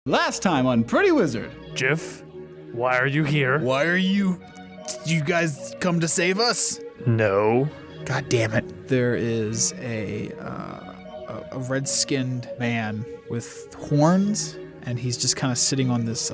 Last time on Pretty Wizard. Jiff, why are you here? Why are you... You guys come to save us? No. God damn it. There is a red-skinned man with horns, and he's just kind of sitting on this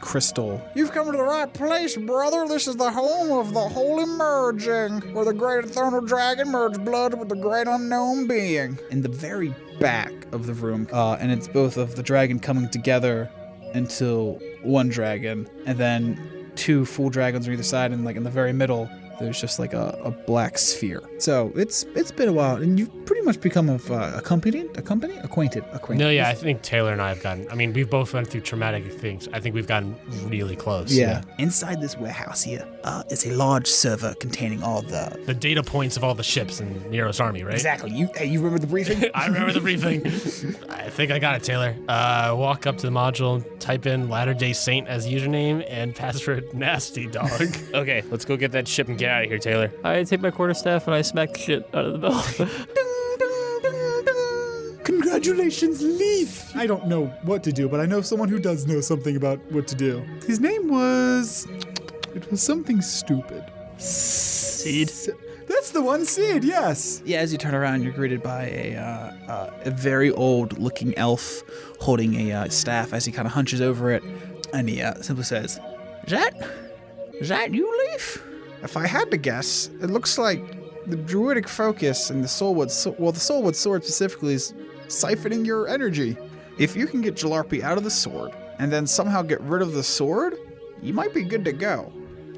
crystal. You've come to the right place, brother. This is the home of the holy merging, where the great eternal dragon merged blood with the great unknown being. In the very back of the room, and it's both of the dragon coming together into one dragon, and then two full dragons on either side, and like in the very middle, there's just like a black sphere. So it's been a while, and you've pretty much become acquainted. No, yeah, I think Taylor and I have gotten, we've both went through traumatic things. I think we've gotten really close. Yeah. Inside this warehouse here is a large server containing all the data points of all the ships in Nero's army, right? Exactly. You remember the briefing? I remember the briefing. I think I got it, Taylor. Walk up to the module, type in Latter-day Saint as username, and password nasty dog. Okay, let's go get that ship and get out of here, Taylor. I take my quarterstaff and I smack the shit out of the bell. Congratulations, Leaf! I don't know what to do, but I know someone who does know something about what to do. His name was... It was something stupid. Seed? That's the one, Seed, yes! Yeah, as you turn around, you're greeted by a very old-looking elf holding a staff as he kind of hunches over it, and he simply says, Is that you, Leaf? If I had to guess, it looks like the druidic focus and the soulwood sword specifically is siphoning your energy. If you can get Jalarpy out of the sword and then somehow get rid of the sword, you might be good to go.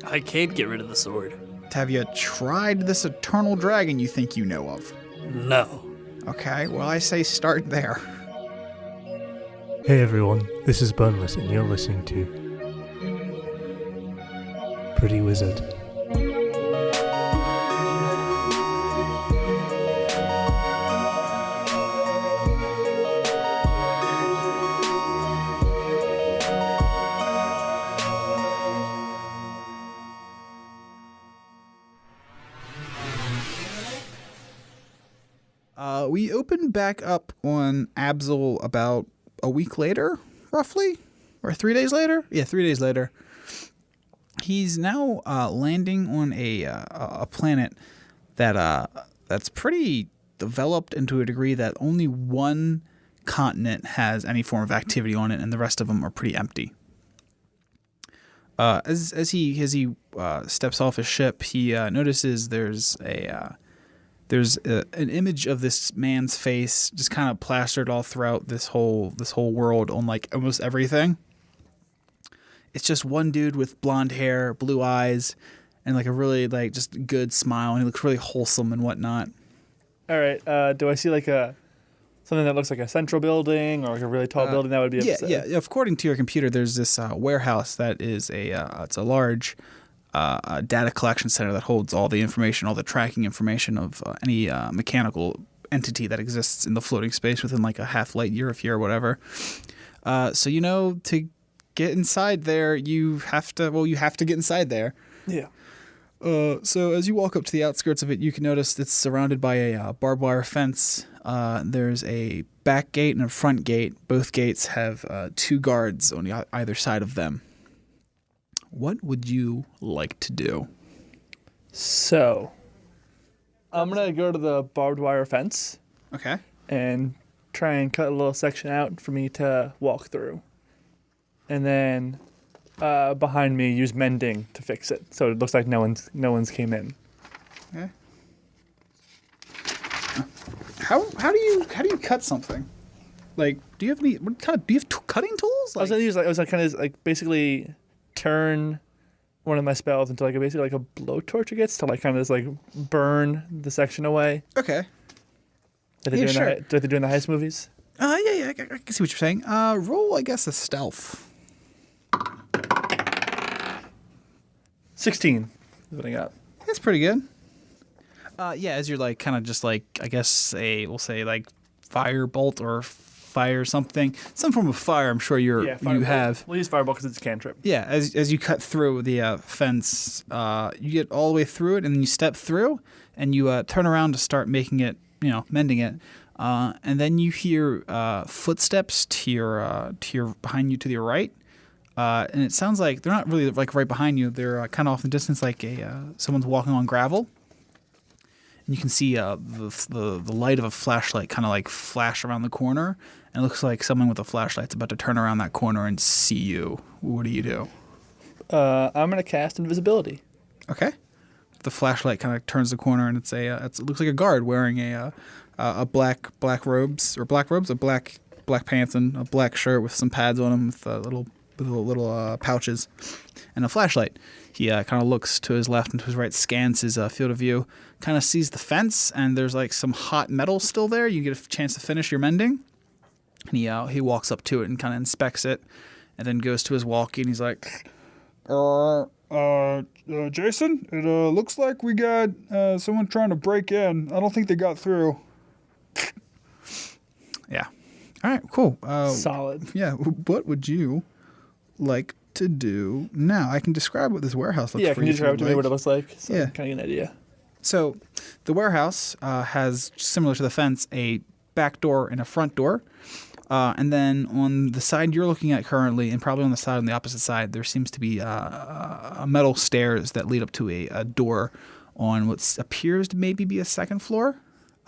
I can't get rid of the sword. Have you tried this eternal dragon you think you know of? No. Okay, well I say start there. Hey everyone, this is Bunless and you're listening to Pretty Wizard. We opened back up on Abzael about a week later, roughly? Or 3 days later? Yeah, 3 days later. He's now landing on a planet that's pretty developed and to a degree that only one continent has any form of activity on it, and the rest of them are pretty empty. As he steps off his ship, he notices there's an image of this man's face just kind of plastered all throughout this whole world on like almost everything. It's just one dude with blonde hair, blue eyes, and like a really like just good smile, and he looks really wholesome and whatnot. All right. Do I see like something that looks like a central building or like a really tall building that would be? Yeah. According to your computer, there's this warehouse that is it's a large data collection center that holds all the information, all the tracking information of any mechanical entity that exists in the floating space within like a half light year of here or whatever. So to get inside there, you have to get inside there. Yeah. So as you walk up to the outskirts of it, you can notice it's surrounded by a barbed wire fence. There's a back gate and a front gate. Both gates have two guards on either side of them. What would you like to do? So, I'm going to go to the barbed wire fence. Okay. And try and cut a little section out for me to walk through. And then behind me, use mending to fix it. So it looks like no one's came in. Okay. How do you cut something? Like, do you have cutting tools? I was gonna basically turn one of my spells into basically a blowtorch, I guess, to kind of just burn the section away. Okay. That they do in the heist movies. Yeah, I can see what you're saying. Roll, I guess, a stealth. 16 is what I got. That's pretty good. Yeah, as you're kind of just I guess we'll say firebolt or fire something, some form of fire. I'm sure you have. We'll use firebolt because it's a cantrip. Yeah, as you cut through the fence, you get all the way through it, and then you step through, and you turn around to start making it, mending it. And then you hear footsteps to your behind you to your right. And it sounds like they're not really like right behind you. They're kind of off in the distance, like someone's walking on gravel. And you can see the light of a flashlight kind of like flash around the corner. And it looks like someone with a flashlight's about to turn around that corner and see you. What do you do? I'm gonna cast invisibility. Okay. The flashlight kind of turns the corner, and it looks like a guard wearing a black robes, a black pants and a black shirt with some pads on them with little pouches and a flashlight. He kind of looks to his left and to his right, scans his field of view, kind of sees the fence, and there's like some hot metal still there. You get a chance to finish your mending. And he walks up to it and kind of inspects it, and then goes to his walkie, and he's like, Jason, it looks like we got someone trying to break in. I don't think they got through. yeah. All right, cool. Solid. Yeah, what would you like to do now? I can describe what this warehouse looks like. Yeah, can you describe to me what it looks like? So Yeah. Can I get an idea? So the warehouse has, similar to the fence, a back door and a front door. And then on the side you're looking at currently, and probably on the side on the opposite side, there seems to be a metal stairs that lead up to a door on what appears to maybe be a second floor.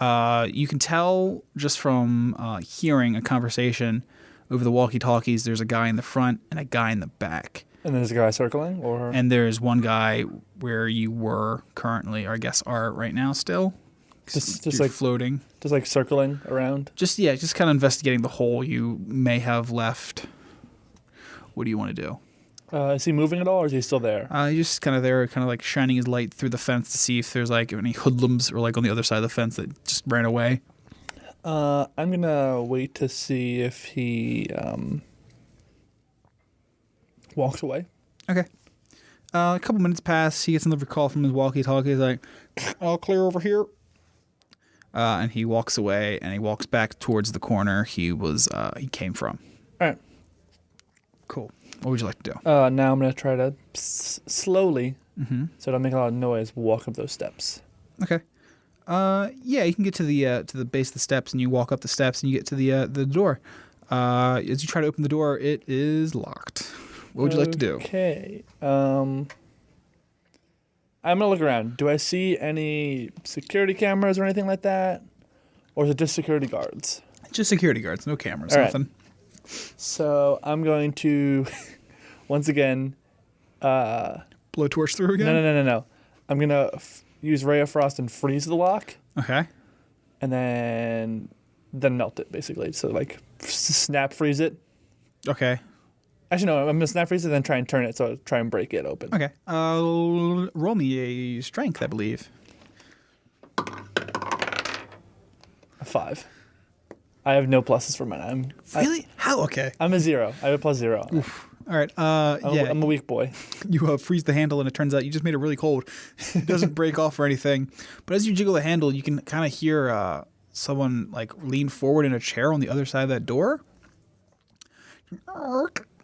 You can tell just from hearing a conversation over the walkie-talkies, there's a guy in the front and a guy in the back. And then there's a guy circling, or And there's one guy where you were currently, or I guess are right now still. just You're like floating. just like circling around. Just kind of investigating the hole you may have left. What do you want to do? Is he moving at all, or is he still there? He's just kind of there, kind of like shining his light through the fence to see if there's like any hoodlums or like on the other side of the fence that just ran away. I'm gonna wait to see if he walks away. Okay. A couple minutes pass. He gets another call from his walkie-talkie. He's like, "All clear over here." And he walks away, and he walks back towards the corner he came from. All right. Cool. What would you like to do? Now I'm gonna try to slowly, so I don't make a lot of noise, walk up those steps. Okay. Yeah, you can get to the base of the steps, and you walk up the steps, and you get to the door. As you try to open the door, it is locked. What would you like to do? Okay. I'm gonna look around. Do I see any security cameras or anything like that, or is it just security guards? Just security guards, no cameras, All right. nothing. So I'm going to, once again, Blowtorch through again? no. I'm gonna use Ray of Frost and freeze the lock, Okay. and then melt it basically. So like snap freeze it. Okay. Actually, no. I'm gonna snap freeze it, then try and turn it. So try and break it open. Okay. Roll me a strength, I believe. A 5. I have no pluses for mine. Really? How? Okay. I'm a 0. I have a +0. All right. I'm a weak boy. You freeze the handle, and it turns out you just made it really cold. It doesn't break off or anything. But as you jiggle the handle, you can kind of hear someone like lean forward in a chair on the other side of that door.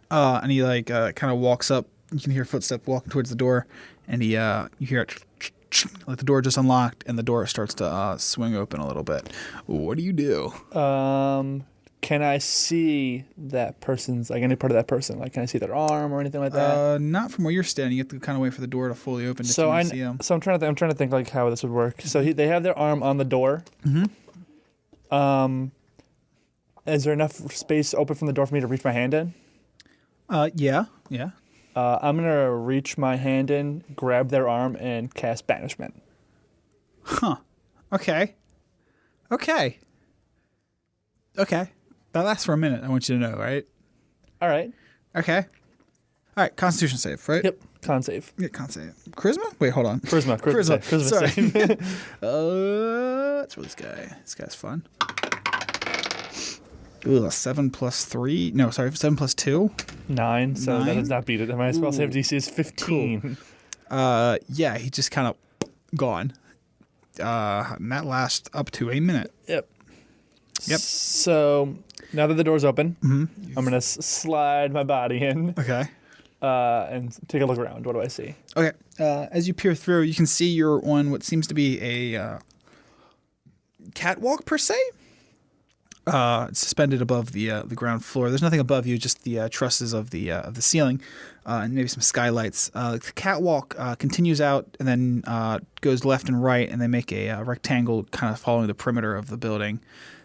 And he like kind of walks up. You can hear footsteps walking towards the door, and you hear it like the door just unlocked, and the door starts to swing open a little bit. What do you do? Can I see that person's, like any part of that person? Like, can I see their arm or anything like that? Not from where you're standing. You have to kind of wait for the door to fully open to So see him. I'm trying to think like how this would work. So they have their arm on the door. Mm-hmm. Is there enough space open from the door for me to reach my hand in? Yeah. I'm gonna reach my hand in, grab their arm, and cast banishment. Okay. That lasts for a minute. I want you to know, right? All right. Okay. All right. Constitution save, right? Yep. Con save. Yeah, con save. Charisma? Wait, hold on. Charisma Sorry. save. Let's roll this guy. This guy's fun. Ooh, 7 plus 3. No, sorry, 7 plus 2. 9. So that 9? does not beat it. My spell save DC is 15. Cool. Yeah, he just kind of gone. And that lasts up to a minute. Yep. Yep. So now that the door's open, I'm gonna slide my body in. Okay. And take a look around. What do I see? Okay. As you peer through, you can see you're on what seems to be a catwalk per se. It's suspended above the ground floor. There's nothing above you, just the trusses of the ceiling, and maybe some skylights. The catwalk continues out and then goes left and right, and they make a rectangle, kind of following the perimeter of the building,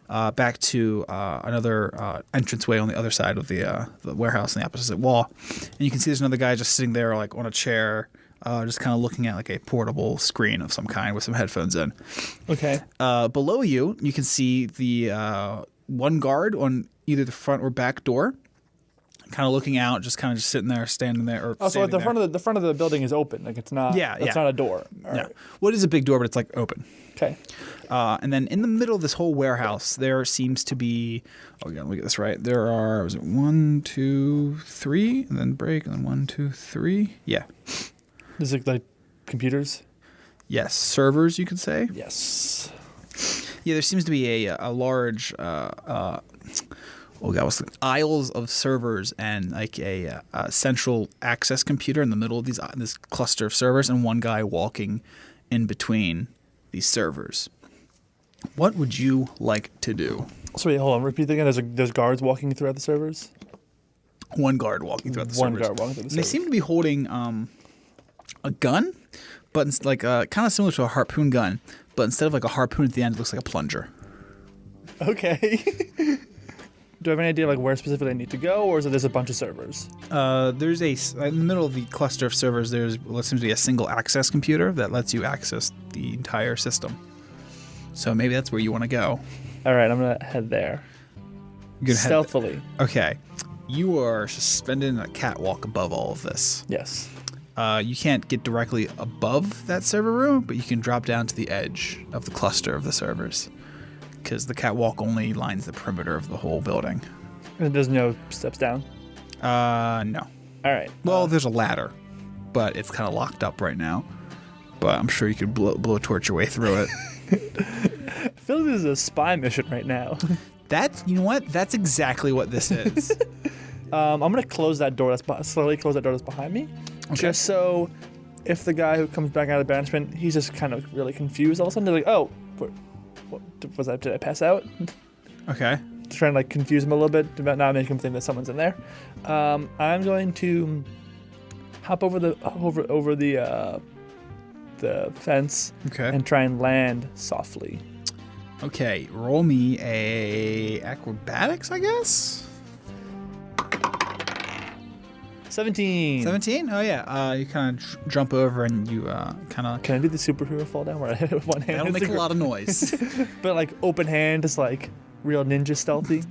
back to another entranceway on the other side of the warehouse on the opposite wall. And you can see there's another guy just sitting there, like on a chair, just kind of looking at like a portable screen of some kind with some headphones in. Okay. Below you, you can see the one guard on either the front or back door, kind of looking out, just sitting there, standing there. Or Oh, so standing the front of the building is open. Like it's not. Yeah, It's yeah. not a door. All Yeah. right. Well, it is a big door, but it's like open. Okay. And then in the middle of this whole warehouse, there seems to be. Oh, yeah, let me get this right. There are. Was it 1, 2, 3, and then break, and then 1, 2, 3. Yeah. Is it like computers? Yes, servers, you could say. Yes. Yeah, there seems to be a large. What's the aisles of servers and like a central access computer in the middle of this cluster of servers, and one guy walking in between these servers. What would you like to do? So wait, hold on. Repeat again. There's guards walking throughout the servers. One guard walking throughout the One servers. guard walking through the And they servers. seem to be holding a gun, but it's like kind of similar to a harpoon gun, but instead of like a harpoon at the end, it looks like a plunger. Okay. Do I have any idea like where specifically I need to go, or is it there's a bunch of servers? There's in the middle of the cluster of servers. There's what seems to be a single access computer that lets you access the entire system. So maybe that's where you want to go. All right, I'm gonna head there. You're gonna head- Stealthily. Okay. You are suspended in a catwalk above all of this. Yes. You can't get directly above that server room, but you can drop down to the edge of the cluster of the servers, because the catwalk only lines the perimeter of the whole building. And there's no steps down. No. All right. Well, there's a ladder, but it's kind of locked up right now. But I'm sure you could blow a torch your way through it. I feel like this is a spy mission right now. You know what? That's exactly what this is. I'm gonna close that door. Slowly close that door that's behind me, just so if the guy who comes back out of banishment, he's just kind of really confused. All of a sudden, they're like, "Oh, what was that? Did I pass out?" Okay. Trying to like confuse him a little bit, about not make him think that someone's in there. I'm going to hop over the fence Okay. and try and land softly. Okay. Roll me a acrobatics, I guess. 17. 17? Oh yeah. You kind of jump over and you kind of. Can I do the superhero fall down where I hit it with one hand? That'll make a lot of noise. But like open hand is like real ninja stealthy.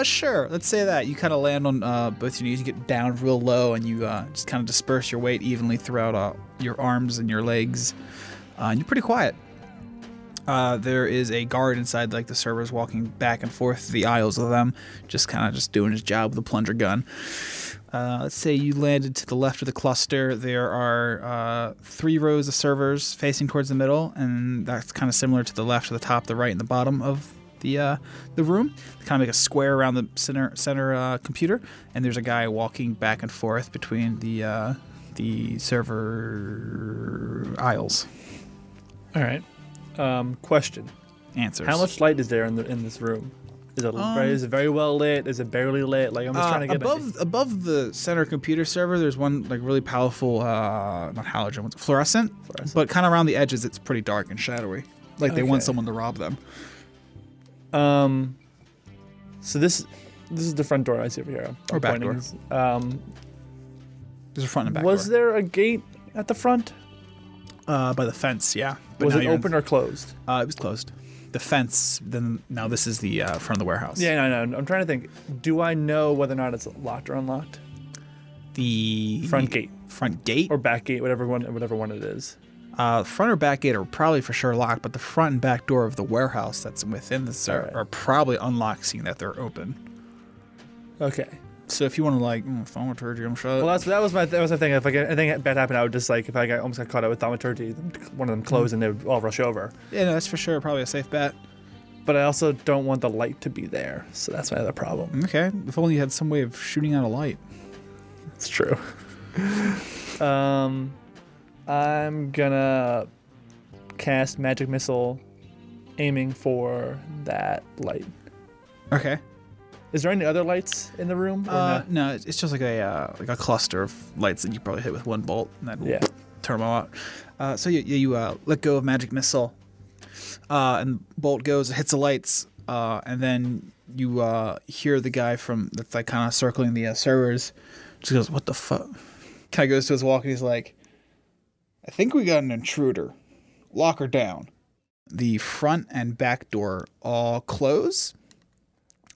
Sure. Let's say that. You kind of land on both your knees. You get down real low, and you just kind of disperse your weight evenly throughout your arms and your legs. And you're pretty quiet. There is a guard inside, like the servers, walking back and forth the aisles of them, just doing his job with a plunger gun. Let's say you landed to the left of the cluster. There are 3 rows of servers facing towards the middle, and that's kind of similar to the left, the top, the right, and the bottom of the room. They kind of make a square around the center computer, and there's a guy walking back and forth between the server aisles. All right. Question: Answers. how much light is there in this room? Is it very well lit? Is it barely lit? Like I'm just trying to get above the center computer server. There's one like really powerful, not halogen, what's it, fluorescent. But kind of around the edges, it's pretty dark and shadowy. Like they want Okay. someone to rob them. So this is the front door I see over here. Or back door. door. There's a front and back Was door. there a gate at the front? By the fence, yeah. But Was now it you're open or closed? It was closed. The fence. Then now this is the front of the warehouse. Yeah, no. I'm trying to think. Do I know whether or not it's locked or unlocked? The Front gate Front gate. or back gate, whatever one it is. Front or back gate are probably for sure locked, but the front and back door of the warehouse that's within the server Alright. are probably unlocked, seeing that they're open. Okay. So if you want to like thaumaturgy, I'm sure. Well, that was my thing. If anything bad happened, I would just like if I almost got caught out with thaumaturgy, one of them closed and they would all rush over. Yeah, no, that's for sure probably a safe bet. But I also don't want the light to be there, so that's my other problem. Okay, if only you had some way of shooting out a light. It's true. I'm gonna cast magic missile aiming for that light. Okay. Is there any other lights in the room? Or no? No, it's just like a cluster of lights that you probably hit with one bolt, and that will turn them all out. So you let go of magic missile, and bolt goes, it hits the lights, and then you hear the guy that's like kind of circling the servers. Just goes, "What the fuck?" Kind of goes to his walk, and he's like, "I think we got an intruder. Lock her down." The front and back door all close.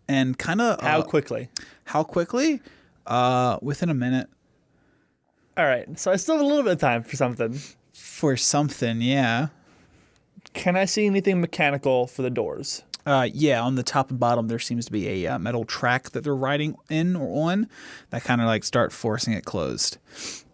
And kind of... How quickly? How quickly? Within a minute. All right. So I still have a little bit of time for something. For something, yeah. Can I see anything mechanical for the doors? Yeah, on the top and bottom there seems to be a metal track that they're riding in or on that kind of like start forcing it closed.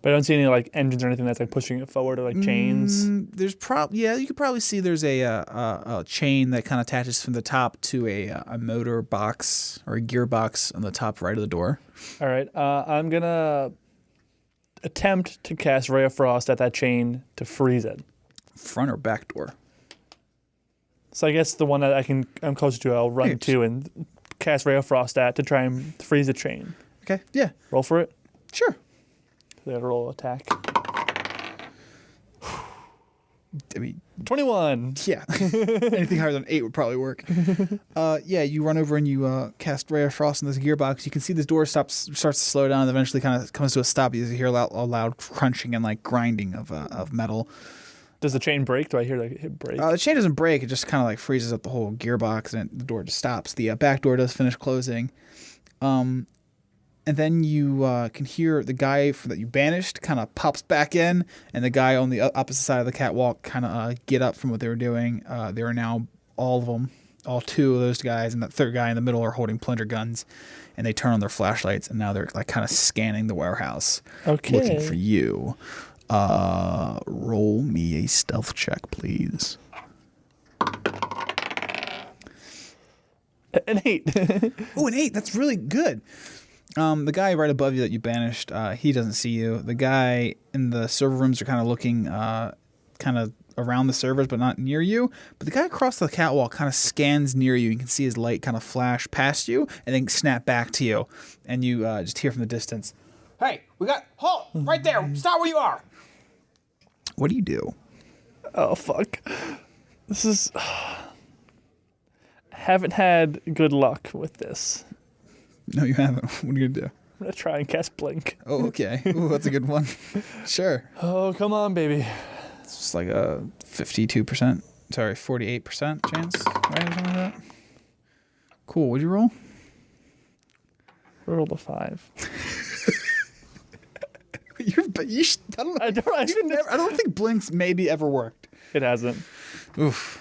But I don't see any like engines or anything that's like pushing it forward or like chains. There's you could probably see there's a chain that kind of attaches from the top to a motor box or a gearbox on the top right of the door. All right, I'm gonna attempt to cast Ray of Frost at that chain to freeze it. Front or back door? So I guess the one that I'm closer to, I'll run to and cast Ray of Frost at to try and freeze the chain. Okay, yeah. Roll for it. Sure. They gotta roll attack. I mean, 21. yeah. Anything higher than 8 would probably work. Yeah, you run over and you cast Ray of Frost on this gearbox. You can see this door starts to slow down and eventually kind of comes to a stop. You hear a loud crunching and like grinding of metal. Does the chain break? Do I hear like it break? The chain doesn't break. It just kind of like freezes up the whole gearbox and the door just stops. The back door does finish closing. And then you can hear the guy that you banished kind of pops back in, and the guy on the opposite side of the catwalk kind of get up from what they were doing. They are now, all of them, all 2 of those guys, and that third guy in the middle are holding plunger guns, and they turn on their flashlights, and now they're like kind of scanning the warehouse, looking for you. Roll me a stealth check, please. An 8. Oh, an 8. That's really good. The guy right above you that you banished, he doesn't see you. The guy in the server rooms are kind of looking kind of around the servers, but not near you. But the guy across the catwalk kind of scans near you. You can see his light kind of flash past you and then snap back to you. And you just hear from the distance, "Hey, halt, right there. Stop where you are." What do you do? Oh, fuck. This is... haven't had good luck with this. No, you haven't. What are you going to do? I'm going to try and cast Blink. Oh, okay. Ooh, that's a good one. Sure. Oh, come on, baby. It's just like a 48% chance, right? Or something like that. Cool. What'd you roll? I rolled a 5. I don't think Blinks maybe ever worked. It hasn't. Oof.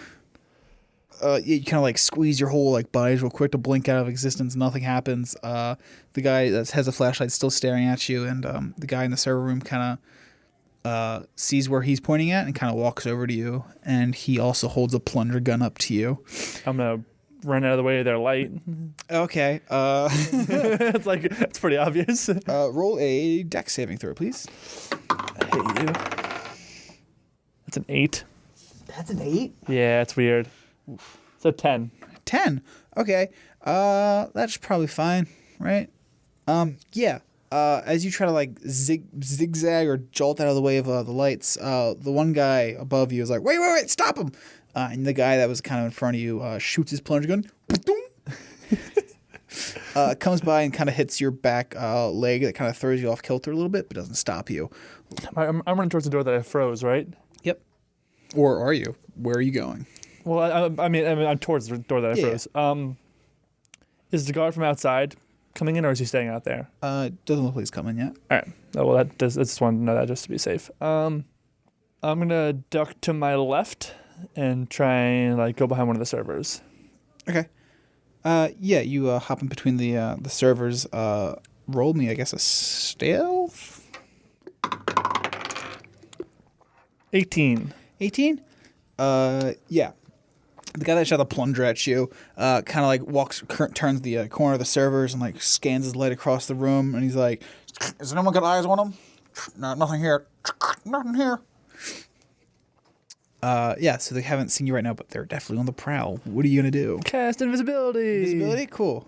You kind of like squeeze your whole like bodies real quick to blink out of existence. Nothing happens. The guy that has a flashlight still staring at you, and the guy in the server room kind of sees where he's pointing at and kind of walks over to you. And he also holds a plunger gun up to you. I'm gonna run out of the way of their light. Okay. It's pretty obvious. Roll a dex saving throw, please. I hate you. That's an 8. That's an 8? Yeah, it's weird. So 10. 10. Okay. That's probably fine, right? Yeah. As you try to like zigzag or jolt out of the way of the lights, the one guy above you is like, wait, stop him! And the guy that was kind of in front of you shoots his plunger gun. Comes by and kind of hits your back leg. That kind of throws you off kilter a little bit, but doesn't stop you. I'm running towards the door that I froze, right? Yep. Or are you? Where are you going? Well, I mean, I'm towards the door that I froze. Is the guard from outside coming in, or is he staying out there? Doesn't look like he's coming yet. All right. Oh, well, I just wanted to know that just to be safe. I'm gonna duck to my left and try and like go behind one of the servers. Okay. Yeah, you hop in between the servers. Roll me, I guess, a stealth. 18. 18? Yeah. The guy that shot the plunger at you kind of like turns the corner of the servers and like scans his light across the room, and he's like, "Has anyone got eyes on him? No, nothing here. Nothing here." Yeah, so they haven't seen you right now, but they're definitely on the prowl. What are you gonna do? Cast invisibility. Invisibility, cool.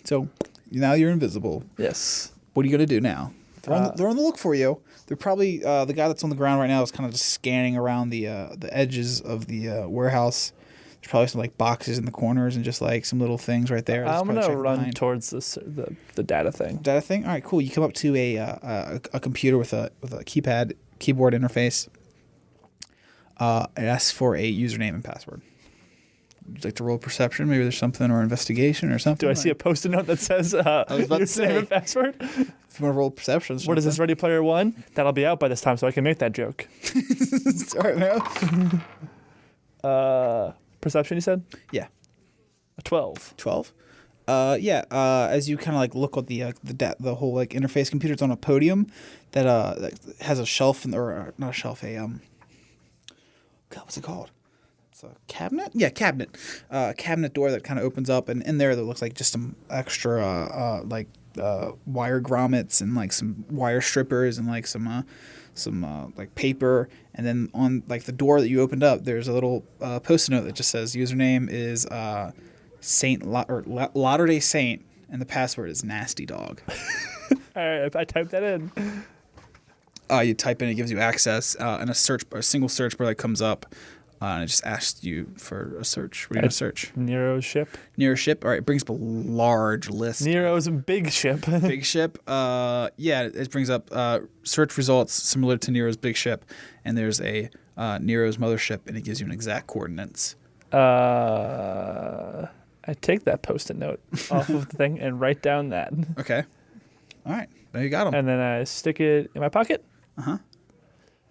So now you're invisible. Yes. What are you gonna do now? They're on the look for you. They're probably the guy that's on the ground right now is kind of just scanning around the edges of the warehouse. There's probably some like boxes in the corners and just like some little things right there. I'm Probably gonna checking run behind. towards the data thing. Data thing. All right, cool. You come up to a computer with a keyboard interface. It asks for a username and password. Would you like to roll perception? Maybe there's something, or investigation or something. Do I see a post-it note that says was about to username say. and password? If you want to roll perception, What is this, Ready Player One? That'll be out by this time, so I can make that joke. Sorry, man. Perception, you said? Yeah. A 12. 12. As you kind of like look at the whole like interface computer, it's on a podium that has a shelf or not a shelf, God, what's it called? It's a cabinet. Yeah, cabinet. Cabinet door that kind of opens up, and in there looks like just some extra wire grommets and like some wire strippers and like some like paper, and then on like the door that you opened up, there's a little post-it note that just says username is Latter-day Saint, and the password is Nasty Dog. All right, I typed that in. You type in, it gives you access, and a single search bar that comes up, and it just asks you for a search. What are you gonna search? Nero's ship. Nero's ship. All right, it brings up a large list. Nero's big ship. Big ship. It brings up search results similar to Nero's big ship, and there's a Nero's mothership, and it gives you an exact coordinates. I take that post-it note off of the thing and write down that. Okay. All right. Now you got them. And then I stick it in my pocket. Uh-huh.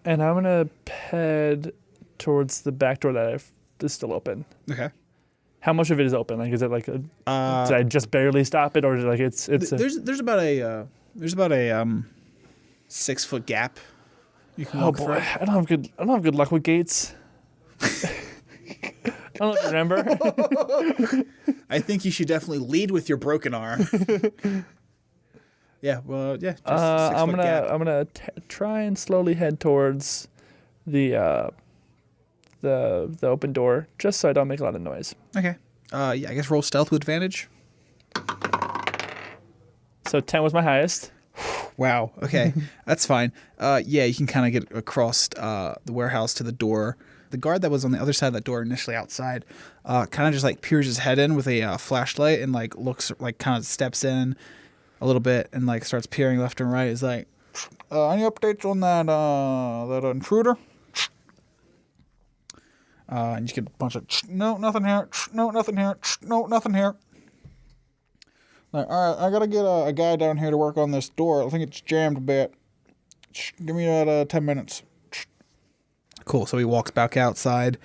And I'm gonna head towards the back door that is still open. Okay. How much of it is open? Like, is it like did I just barely stop it, or is it like it's? There's about a 6 foot gap. You can Oh walk boy, through. I don't have good luck with gates. I don't know if you remember. I think you should definitely lead with your broken arm. Yeah. Well. Yeah. Just a 6 foot gap. I'm gonna try and slowly head towards the open door, just so I don't make a lot of noise. Okay. I guess roll stealth with advantage. So 10 was my highest. Wow. Okay. That's fine. You can kind of get across the warehouse to the door. The guard that was on the other side of that door initially outside kind of just like peers his head in with a flashlight and like looks like kind of steps in a little bit and like starts peering left and right. He's like, any updates on that intruder? And you get a bunch of no, nothing here. No, nothing here. No, nothing here. Like, all right, I gotta get a guy down here to work on this door. I think it's jammed a bit. Give me that 10 minutes. Cool. So he walks back outside,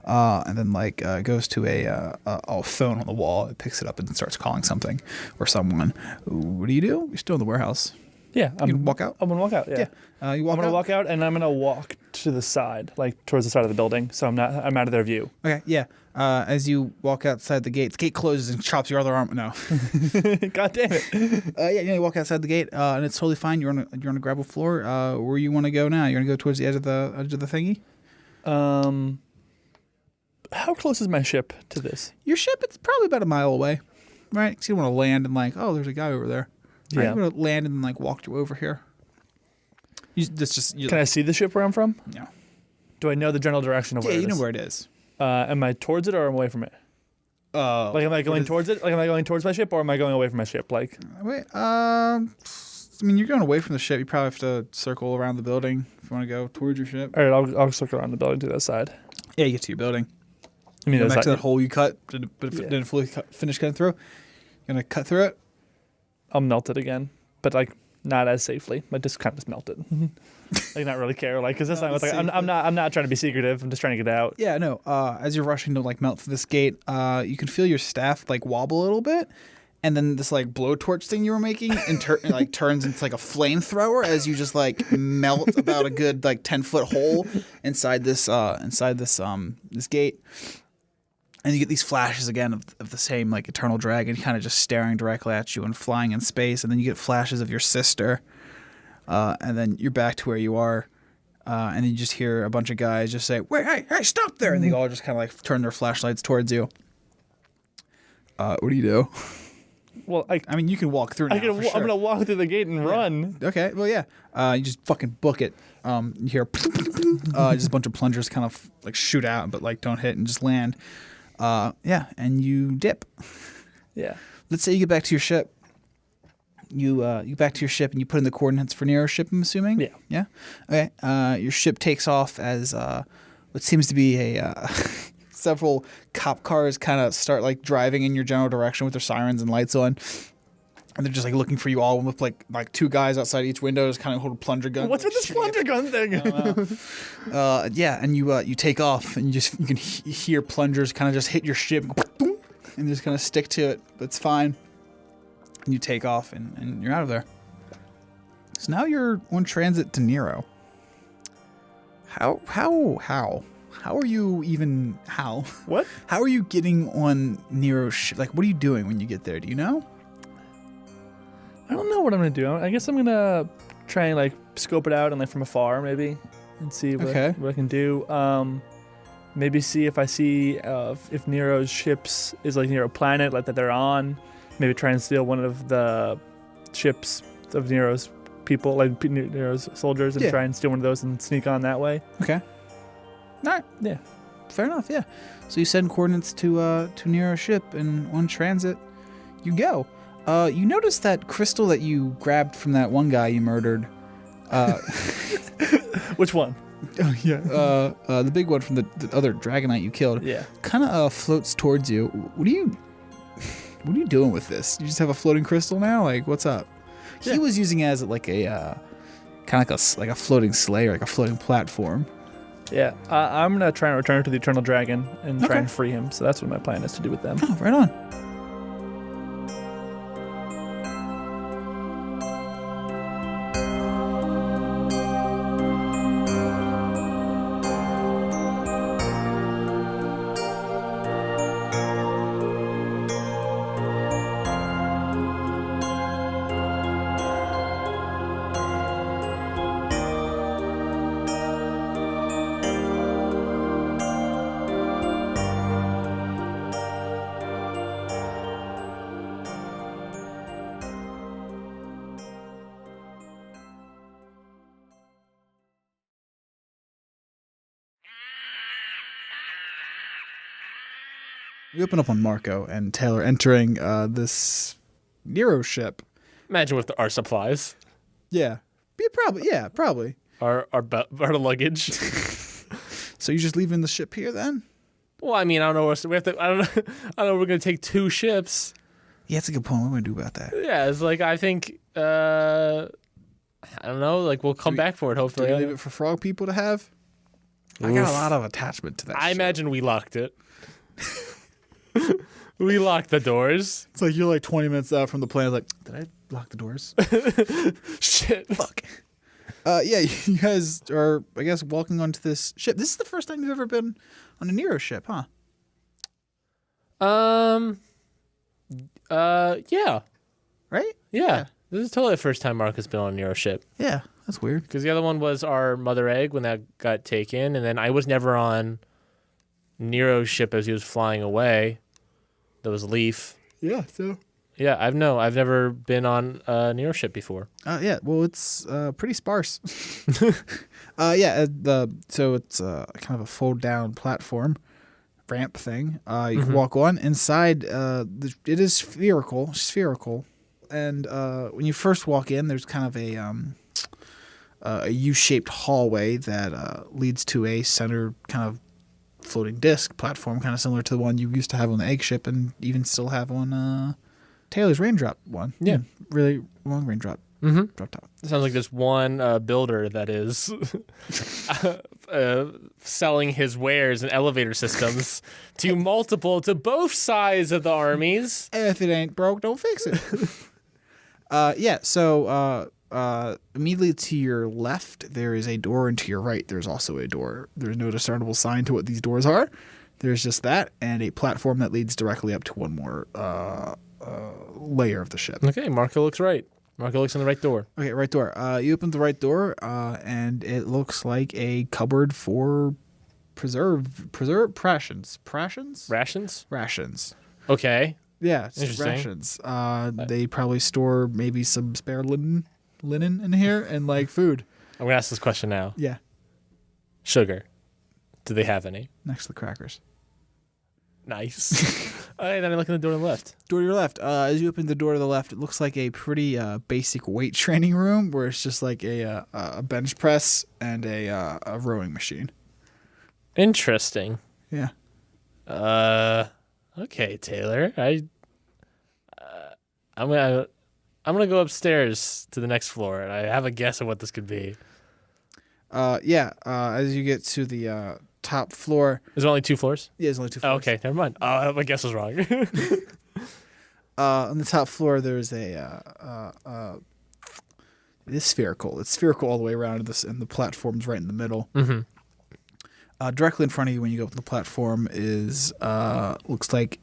and then like goes to a phone on the wall. It picks it up and starts calling something or someone. What do? You're still in the warehouse. Yeah, You can walk out. I'm gonna walk out. Yeah, You walk I'm gonna out. walk out, and I'm gonna walk to the side, like towards the side of the building, so I'm out of their view. Okay. Yeah. As you walk outside the gate closes and chops your other arm. No. God damn it! You walk outside the gate, and it's totally fine. You're on a gravel floor. Where you want to go now? You're gonna go towards the edge of the thingy. How close is my ship to this? Your ship, it's probably about a mile away, right? So you don't want to land and like, oh, there's a guy over there. Right? Yeah. You want to land and then like walk over here. Can I see the ship where I'm from? No. Do I know the general direction of where Yeah, it you is? know where it is. Am I towards it or am I away from it? Like, am I going towards it? Like, am I going towards my ship or am I going away from my ship? Like, Wait. I mean, you're going away from the ship. You probably have to circle around the building if you want to go towards your ship. all right, I'll circle around the building to that side. Yeah, you get to your building. I mean, Go that's back to not- that hole you cut, but Yeah. didn't fully finish cutting through. You're gonna cut through it. I'll melt it again, but like not as safely. I just kind of just melt it. Like, not really care. Like, because this time it's like I'm not trying to be secretive. I'm just trying to get out. Yeah, no. As you're rushing to like melt through this gate, you can feel your staff like wobble a little bit, and then this like blowtorch thing you were making like turns into like a flamethrower as you just like melt about a good like 10-foot hole inside this gate, and you get these flashes again of the same like eternal dragon kind of just staring directly at you and flying in space, and then you get flashes of your sister, and then you're back to where you are. And then you just hear a bunch of guys just say, "Wait, hey, stop there!" And they all just kind of like turn their flashlights towards you. What do you do? Well, I mean, you can walk through now. I'm gonna walk through the gate and run. Okay, well, yeah. You just fucking book it. You hear just a bunch of plungers kind of like shoot out, but like don't hit and just land. Yeah, and you dip. Yeah. Let's say you get back to your ship. You get back to your ship and you put in the coordinates for Nero's ship, I'm assuming? Yeah. Yeah? Okay. Your ship takes off as what seems to be a several cop cars kind of start like driving in your general direction with their sirens and lights on. And they're just like looking for you all with like two guys outside each window just kind of hold a plunger gun. What's with this plunger gun thing? Yeah, and you take off and you can hear plungers kind of just hit your ship and just kind of stick to it. But it's fine. And you take off and you're out of there. So now you're on transit to Nero. How are you even What? How are you getting on Nero's ship? Like, what are you doing when you get there? Do you know? I don't know what I'm gonna do. I guess I'm gonna try and like scope it out and like from afar maybe, and see what I can do. Maybe see if I see if Nero's ships is like near a planet like that they're on. Maybe try and steal one of the ships of Nero's people, like Nero's soldiers, and try and steal one of those and sneak on that way. Okay. All right. Yeah. Fair enough. Yeah. So you send coordinates to Nero's ship, and on transit, you go. You notice that crystal that you grabbed from that one guy you murdered. Which one? Oh yeah. The big one from the other Dragonite you killed. Yeah. Kind of floats towards you. What are you doing with this? You just have a floating crystal now? Like, what's up? Yeah. He was using it as like a kind of like a floating sleigh or like a floating platform. Yeah. I'm gonna try and return to the Eternal Dragon and try and free him. So that's what my plan is to do with them. Oh, right on. We open up on Marco and Taylor entering this Nero ship. Imagine with our supplies, Yeah. Probably. our luggage. So you just leaving the ship here then? Well, I mean, I don't know. We have to. I don't know. I don't know. We're gonna take 2 ships. Yeah, that's a good point. What are we gonna do about that? Yeah, it's like I think. I don't know. Like we'll come back for it. Do Hopefully, we leave it for frog people to have? I got a lot of attachment to that I ship. imagine we locked it. We locked the doors. It's like you're like 20 minutes out from the plane. Like, did I lock the doors? Shit. Fuck. Yeah, you guys are, I guess, walking onto this ship. This is the first time you've ever been on a Nero ship, huh? Yeah. Right? Yeah. This is totally the first time Mark has been on a Nero ship. Yeah, that's weird. Because the other one was our mother egg when that got taken, and then I was never on Nero's ship as he was flying away. That was Leaf. Yeah, so. Yeah, I've never been on a Nero ship before. Yeah, well, it's pretty sparse. Yeah, so it's kind of a fold-down platform ramp thing. You can walk on. Inside, it is spherical. And when you first walk in, there's kind of a U-shaped hallway that leads to a center kind of floating disc platform, kind of similar to the one you used to have on the egg ship and even still have on Taylor's raindrop one. Yeah. Really long raindrop. Drop top. It sounds like there's one builder that is selling his wares and elevator systems to both sides of the armies. If it ain't broke, don't fix it. Yeah, so immediately to your left, there is a door, and to your right, there's also a door. There's no discernible sign to what these doors are. There's just that, and a platform that leads directly up to one more layer of the ship. Okay, Marco looks right. Marco looks in the right door. Okay, right door. You open the right door, and it looks like a cupboard for preserved rations. Rations. Okay. Yeah, it's Interesting. rations. They probably store maybe some spare linen in here and like food. I'm gonna ask this question now. Yeah, Sugar. Do they have any? next to the crackers. Nice. All right, then I look in the door to the left. Door to your left. As you open the door to the left, it looks like a pretty basic weight training room where it's just like a bench press and a rowing machine. Interesting. Yeah. Okay, Taylor. I'm gonna go upstairs to the next floor, and I have a guess of what this could be. As you get to the top floor. Is there only 2 floors? Yeah, there's only 2 Oh, floors. okay, never mind. My guess was wrong. On the top floor, there's it is spherical. It's spherical all the way around, and the platform's right in the middle. Mm-hmm. Directly in front of you, when you go up the platform, is looks like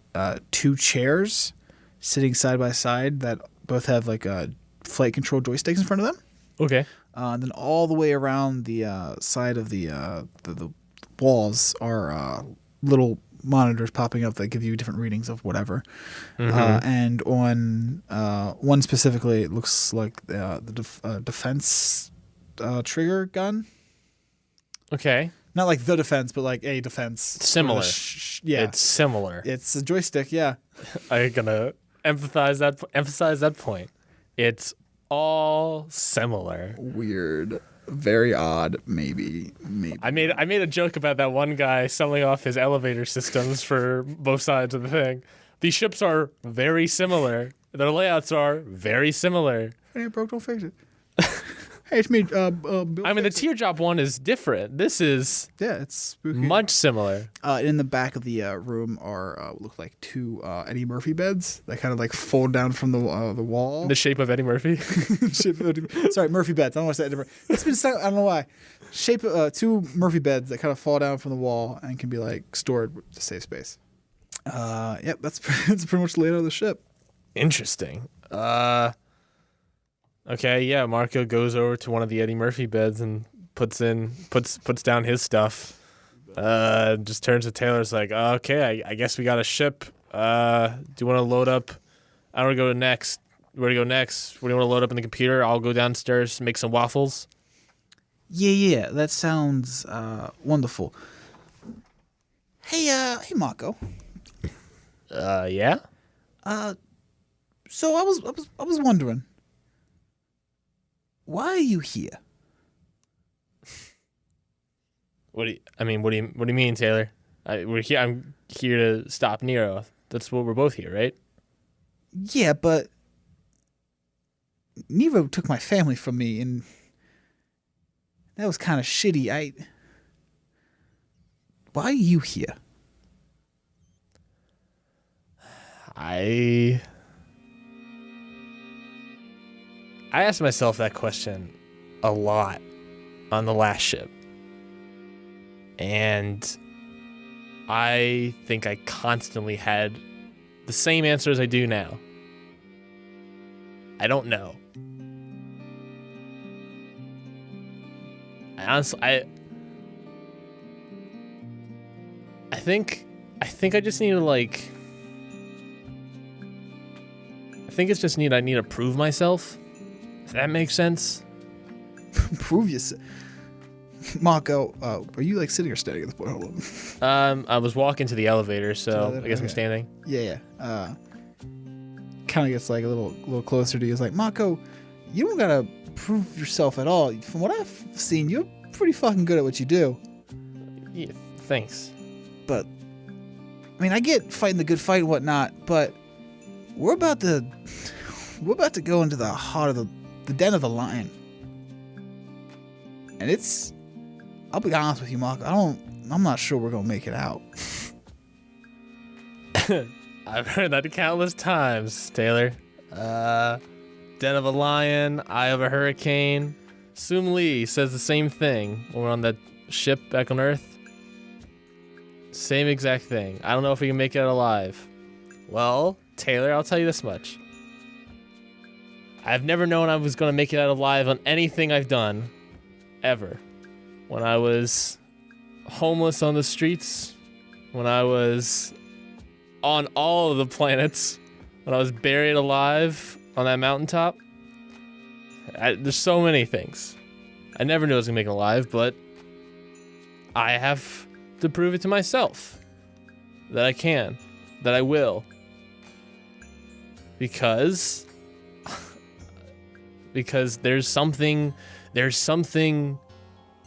2 chairs sitting side by side that both have like flight control joysticks in front of them. Okay. And then all the way around the side of the walls are little monitors popping up that give you different readings of whatever. Mm-hmm. And on one specifically, it looks like the defense trigger gun. Okay. Not like the defense, but like a defense. Similar. Yeah. It's similar. It's a joystick, yeah. I'm gonna emphasize that point. It's all similar. Weird. Very odd, maybe. I made a joke about that one guy selling off his elevator systems for both sides of the thing. These ships are very similar. Their layouts are very similar. If it ain't broke, don't fix it. Hey, it's me, Bill. I mean, the teardrop one is different. This is Yeah, it's spooky. much similar. In the back of the room are look like 2 Eddie Murphy beds that kind of like fold down from the wall. The shape of Eddie Murphy. Sorry, Murphy beds. I don't want to say Eddie Murphy. It's been I don't know why. Shape 2 Murphy beds that kind of fall down from the wall and can be like stored to save space. Yep, that's pretty much the layout of the ship. Interesting. Okay, yeah, Marco goes over to one of the Eddie Murphy beds and puts down his stuff. Just turns to Taylor's like, okay, I guess we got a ship. Do you want to load up? I don't want to go next. Where to go next? Where do you want to load up in the computer? I'll go downstairs, make some waffles. Yeah, that sounds wonderful. Hey, Marco. Yeah? So I was wondering, why are you here? What do you mean, Taylor? I'm here to stop Nero. That's what we're both here, right? Yeah, but Nero took my family from me, and that was kind of shitty. Why are you here? I asked myself that question a lot on the last ship. And I think I constantly had the same answer as I do now. I don't know. I think I just need to I think it's just I need to prove myself. If that makes sense. Prove yourself. Marco, are you like sitting or standing at this point? Hold on. I was walking to the elevator, so I guess I'm Okay. standing. Yeah. Kind of gets like a little closer to you. It's like, Marco, you don't gotta prove yourself at all. From what I've seen, you're pretty fucking good at what you do. Yeah, thanks. But I mean, I get fighting the good fight and whatnot, but we're about to go into the heart of the den of the lion. And I'll be honest with you, Marco, I'm not sure we're gonna make it out. I've heard that countless times, Taylor. Den of a lion, eye of a hurricane. Soom Lee says the same thing when we're on that ship back on Earth. Same exact thing. I don't know if we can make it out alive. Well, Taylor, I'll tell you this much. I've never known I was going to make it out alive on anything I've done, ever. When I was homeless on the streets, when I was on all of the planets, when I was buried alive on that mountaintop. There's so many things. I never knew I was going to make it alive, but I have to prove it to myself that I can, that I will. Because there's something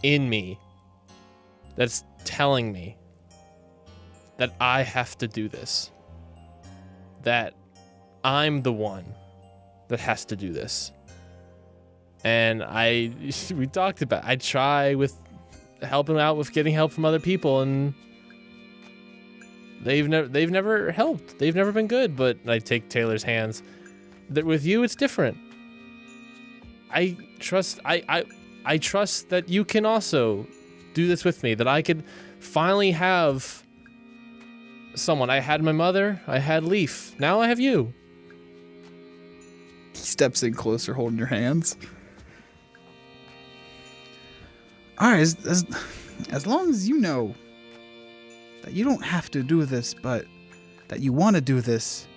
in me that's telling me that I have to do this. That I'm the one that has to do this. And we talked about, I try with helping out with getting help from other people, and they've never helped. They've never been good. But I take Taylor's hands. That with you, it's different. I trust that you can also do this with me. That I could finally have someone. I had my mother. I had Leaf. Now I have you. He steps in closer, holding your hands. All right, as long as you know that you don't have to do this, but that you want to do this,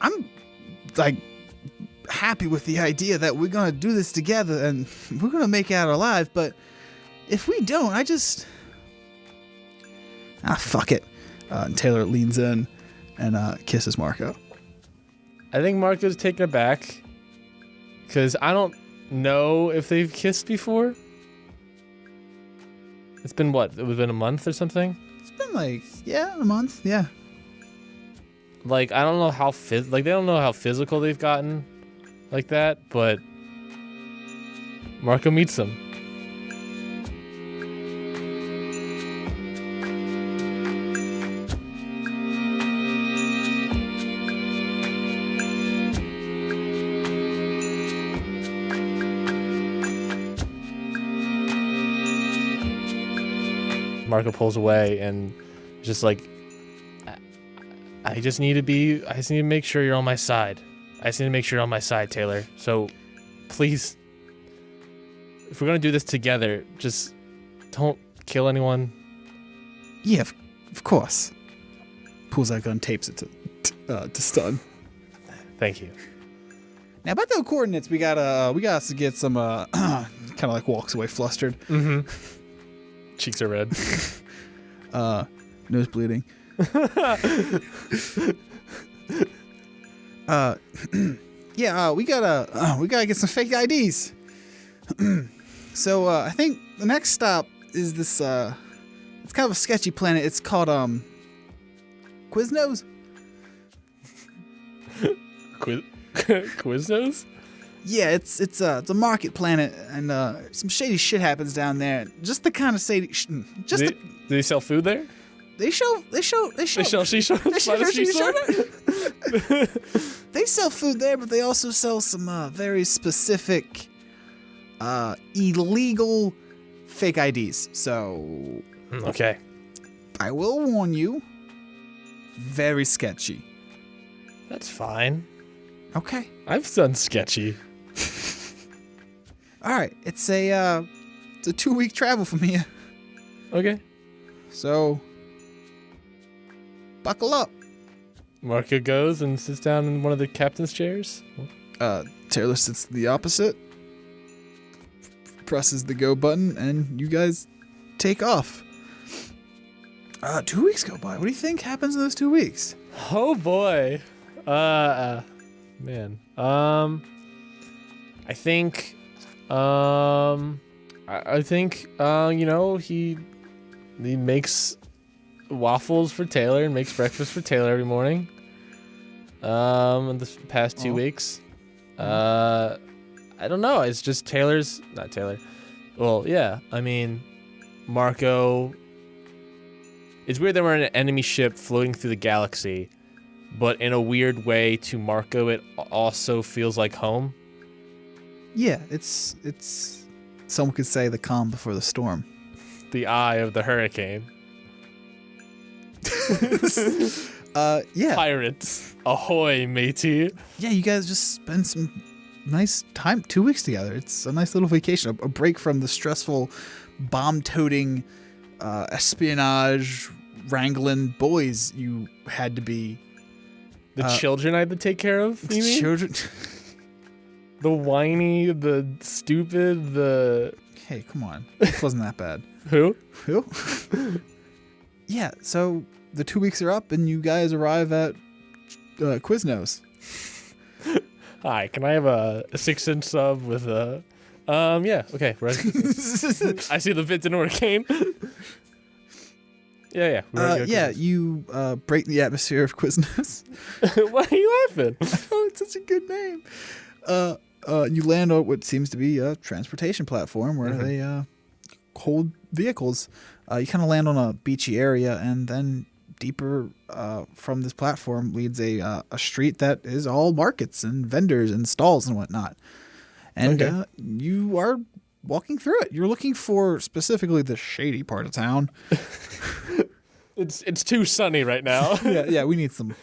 I'm like happy with the idea that we're gonna do this together and we're gonna make it out alive. But if we don't, fuck it. And Taylor leans in and kisses Marco. I think Marco's taken aback because I don't know if they've kissed before. It's been what? It was been a month or something? It's been a month, yeah. Like, I don't know how they don't know how physical they've gotten like that, but Marco meets them. Marco pulls away and just like, I just need to make sure you're on my side. I just need to make sure you're on my side, Taylor. So please, if we're going to do this together, just don't kill anyone. Yeah, of course. Pulls out a gun, tapes it to stun. Thank you. Now about the coordinates, we got to get some kind of like walks away flustered. Mm-hmm. Cheeks are red. Nose bleeding. We gotta get some fake IDs. So I think the next stop is this. It's kind of a sketchy planet. It's called Quiznos. Quiznos? Yeah, it's a market planet, and some shady shit happens down there. Just the kind of shady. Do they sell food there? They sell They sell food there, but they also sell some very specific illegal fake IDs. So okay, I will warn you, very sketchy. That's fine. Okay. I've done sketchy. All right, it's a 2-week travel from here. Okay. So buckle up. Marco goes and sits down in one of the captain's chairs. Taylor sits the opposite, presses the go button, and you guys take off. 2 weeks go by. What do you think happens in those 2 weeks? Oh boy. Man. I think he makes waffles for Taylor and makes breakfast for Taylor every morning. In the past 2 weeks. I don't know. It's just not Taylor. Well, yeah. I mean, Marco. It's weird that we're in an enemy ship floating through the galaxy, but in a weird way, to Marco, it also feels like home. Yeah, it's someone could say the calm before the storm. The eye of the hurricane. Yeah. Pirates. Ahoy, matey. Yeah, you guys just spend some nice time, 2 weeks together. It's a nice little vacation, a break from the stressful bomb-toting, espionage, wrangling boys you had to be. The children I had to take care of, you mean? Children. The whiny, the stupid, the... Hey, come on. It wasn't that bad. Who? Who? Yeah, so the 2 weeks are up and you guys arrive at Quiznos. Hi, can I have a 6-inch sub with a... yeah, okay. Right. I see the bit didn't work, Kane. Yeah. Yeah, you break the atmosphere of Quiznos. Why are you laughing? Oh, it's such a good name. You land on what seems to be a transportation platform where they hold vehicles. You kind of land on a beachy area, and then deeper from this platform leads a street that is all markets and vendors and stalls and whatnot. And you are walking through it. You're looking for specifically the shady part of town. It's too sunny right now. Yeah, we need some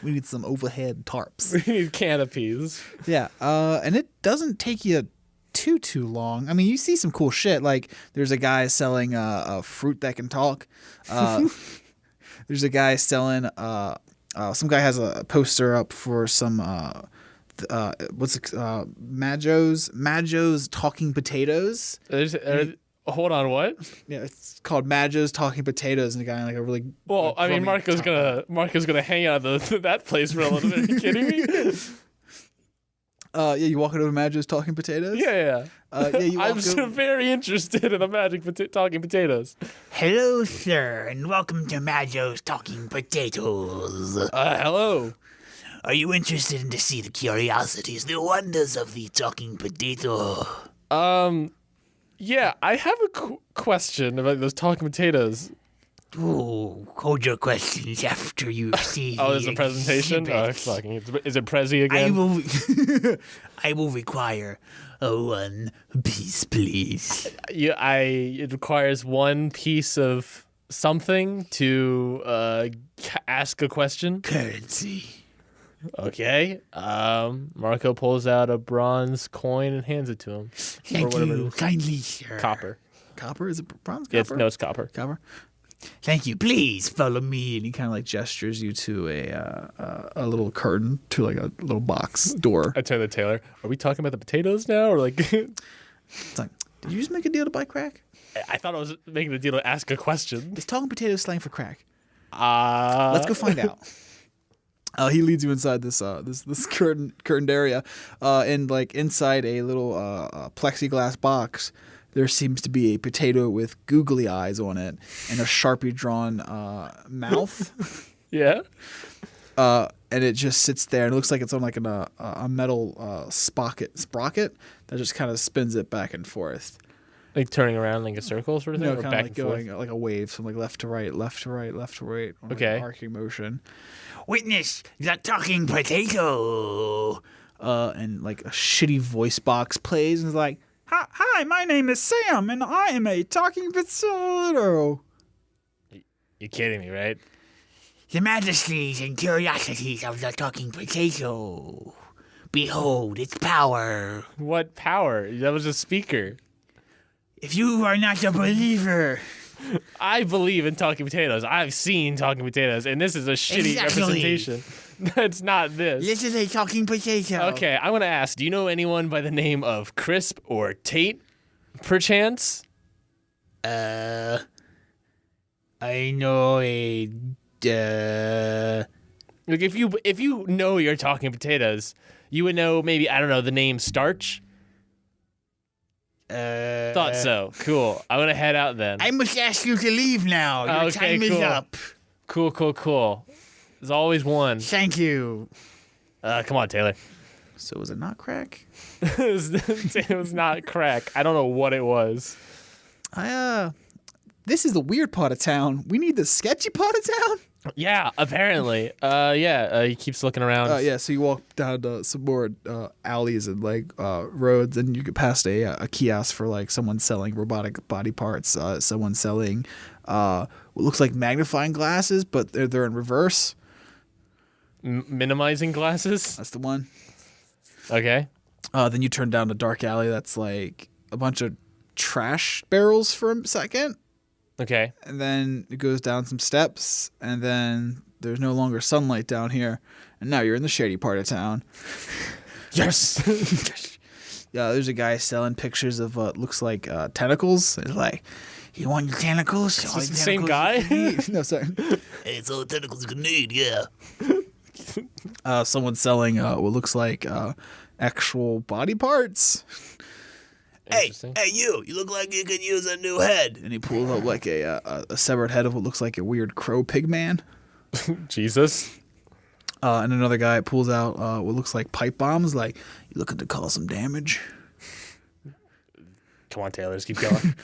overhead tarps. We need canopies. Yeah, and it doesn't take you too long. I mean, you see some cool shit. Like there's a guy selling a fruit that can talk. There's a guy selling some guy has a poster up for some Majo's talking potatoes. Hold on, what? Yeah, it's called Majo's Talking Potatoes, and a guy in like a really I mean, Marco's gonna hang out at that place for a little bit. Are you kidding me? Yeah, you walk over to Majo's Talking Potatoes. Yeah. I'm so very interested in the magic talking potatoes. Hello, sir, and welcome to Majo's Talking Potatoes. Hello. Are you interested in to see the curiosities, the wonders of the talking potato? Yeah, I have a question about those talking potatoes. Oh, hold your questions after you see. Oh, there's a presentation? exhibit. Fucking, is it Prezi again? I will require one piece, please. It requires one piece of something to ask a question. Currency. Okay. Marco pulls out a bronze coin and hands it to him. Thank you kindly, sir. Copper. Copper? Is it bronze copper? Yeah, it's copper. Copper. Thank you. Please follow me. And he kind of like gestures you to a little curtain, to like a little box door. I turn to Taylor. Are we talking about the potatoes now, or like? It's like, did you just make a deal to buy crack? I thought I was making a deal to ask a question. Is talking potatoes slang for crack? Let's go find out. He leads you inside this curtained area, and like inside a little plexiglass box, there seems to be a potato with googly eyes on it and a Sharpie drawn mouth. Yeah. And it just sits there, and it looks like it's on like a metal sprocket that just kind of spins it back and forth. Like turning around like a circle sort of thing? No, or kind back of like and going forth? like a wave, from like left to right, left to right, left to right. On Okay. Like an arcing motion. Witness the talking potato. And like a shitty voice box plays and is like, "Hi, my name is Sam, and I am a talking potato." You're kidding me, right? The majesties and curiosities of the talking potato. Behold its power. What power? That was a speaker. If you are not a believer, I believe in talking potatoes. I've seen talking potatoes, and this is a shitty Exactly. representation. It's not this. this is a talking potato. Okay, I want to ask, do you know anyone by the name of Crisp or Tate, perchance? I know Like if you know you're talking potatoes, you would know maybe, I don't know, the name Starch? Thought so. Cool. I'm gonna head out then. I must ask you to leave now. Your Okay, time is cool. up. Cool. There's always one. Thank you. Come on, Taylor. So was it not crack? It was not crack. I don't know what it was. This is the weird part of town. We need the sketchy part of town. Yeah, apparently. He keeps looking around. Yeah, so you walk down some more alleys and like roads, and you get past a kiosk for like someone selling robotic body parts, someone selling what looks like magnifying glasses, but they're in reverse. minimizing glasses. That's the one. Okay. Then you turn down a dark alley that's like a bunch of trash barrels for a second. Okay. And then it goes down some steps, and then there's no longer sunlight down here, and now you're in the shady part of town. Yes. Yeah, there's a guy selling pictures of what looks like tentacles. It's like, You want your tentacles? Is this the same guy? no, sorry. Hey, it's all the tentacles you can need, yeah. Someone's selling what looks like actual body parts. Hey, you look like you could use a new head. And he pulls out like a severed head of what looks like a weird crow pig man. Jesus. And another guy pulls out what looks like pipe bombs. Like, you looking to cause some damage? Come on, Taylor, let's keep going.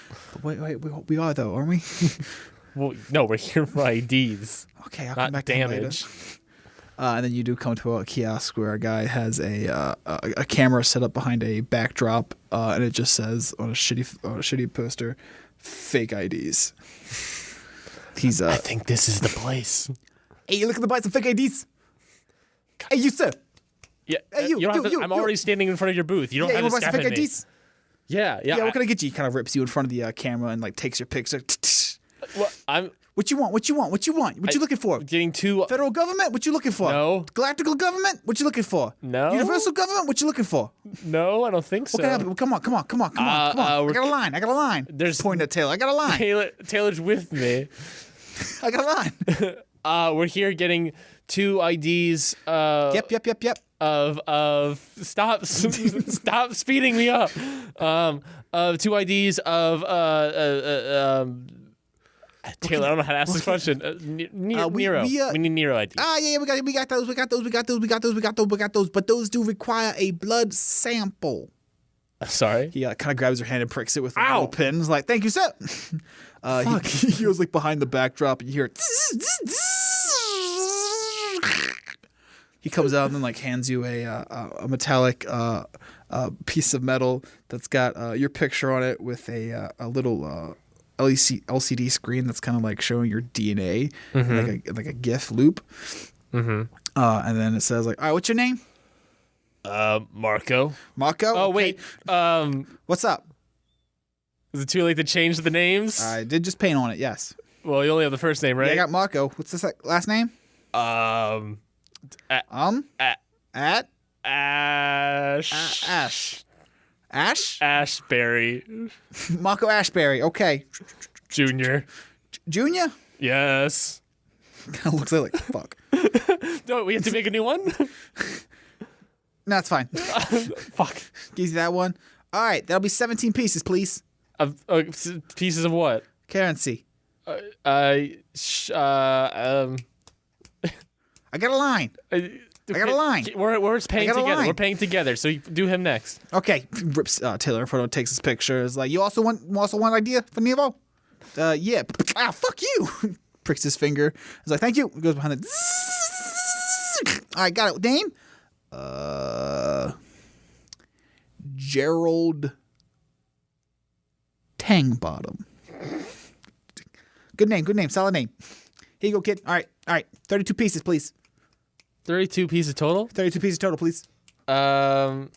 But wait, we are though, aren't we? Well, no, we're here for IDs, Okay, I'll come not back to that later. damage. And then you do come to a kiosk where a guy has a camera set up behind a backdrop, and it just says on a shitty poster, "fake IDs." He's I think this is the place. Hey, you looking to buy some fake IDs? Hey, you sir. Yeah, Hey, you don't have to, you, I'm already standing in front of your booth. You don't Yeah, you have want to to buy step some at fake me. IDs? Yeah. Yeah, what can I get you? He kind of rips you in front of the camera and like takes your picture. Well, I'm What you want? What you looking for? getting two. Federal government? What you looking for? No. Galactical government? What you looking for? No. Universal government? What you looking for? No, I don't think so. What can I help you? Come on. I got a line. There's- Point at Taylor. I got a line. Taylor's with me. I got a line. We're here getting two IDs. Yep. Of stop speeding me up. Of two IDs of Taylor, I don't know how to ask this question. Nero. We need Nero ID. Yeah, we got those. But those do require a blood sample. Sorry. He kind of grabs your hand and pricks it with a Ow. little pin. He's like, "Thank you, sir." He goes like behind the backdrop, and you hear it. He comes out and then like hands you a metallic piece of metal that's got your picture on it with a little LCD screen that's kind of like showing your DNA, like a GIF loop. Mm-hmm. And then it says like, "All right, what's your name?" Marco. Marco. Oh, Okay. wait. What's up? Is it too late to change the names? I did just paint on it. Yes. Well, you only have the first name, right? Yeah, I got Marco. What's this last name? At Ash. Ashbury Marco Ashbury. Okay. Jr. Junior. Yes. Kind of looks like fuck. No, we have to make a new one? No, it's fine. Fuck. Gives you that one. All right, that'll be 17 pieces, please. Of pieces of what? Currency. I got a line. I got a line. We're paying I got a together. line. We're paying together. So you do him next. Okay. Rips Taylor in photo, takes his picture. Is like, you also want idea for Nevo? Yeah. Ah, fuck you. Pricks his finger. He's like, thank you. Goes behind the. All right, got it. Name? Gerald Tangbottom. Good name. Solid name. Here you go, kid. All right. 32 pieces, please. 32 pieces total? 32 pieces total, please. While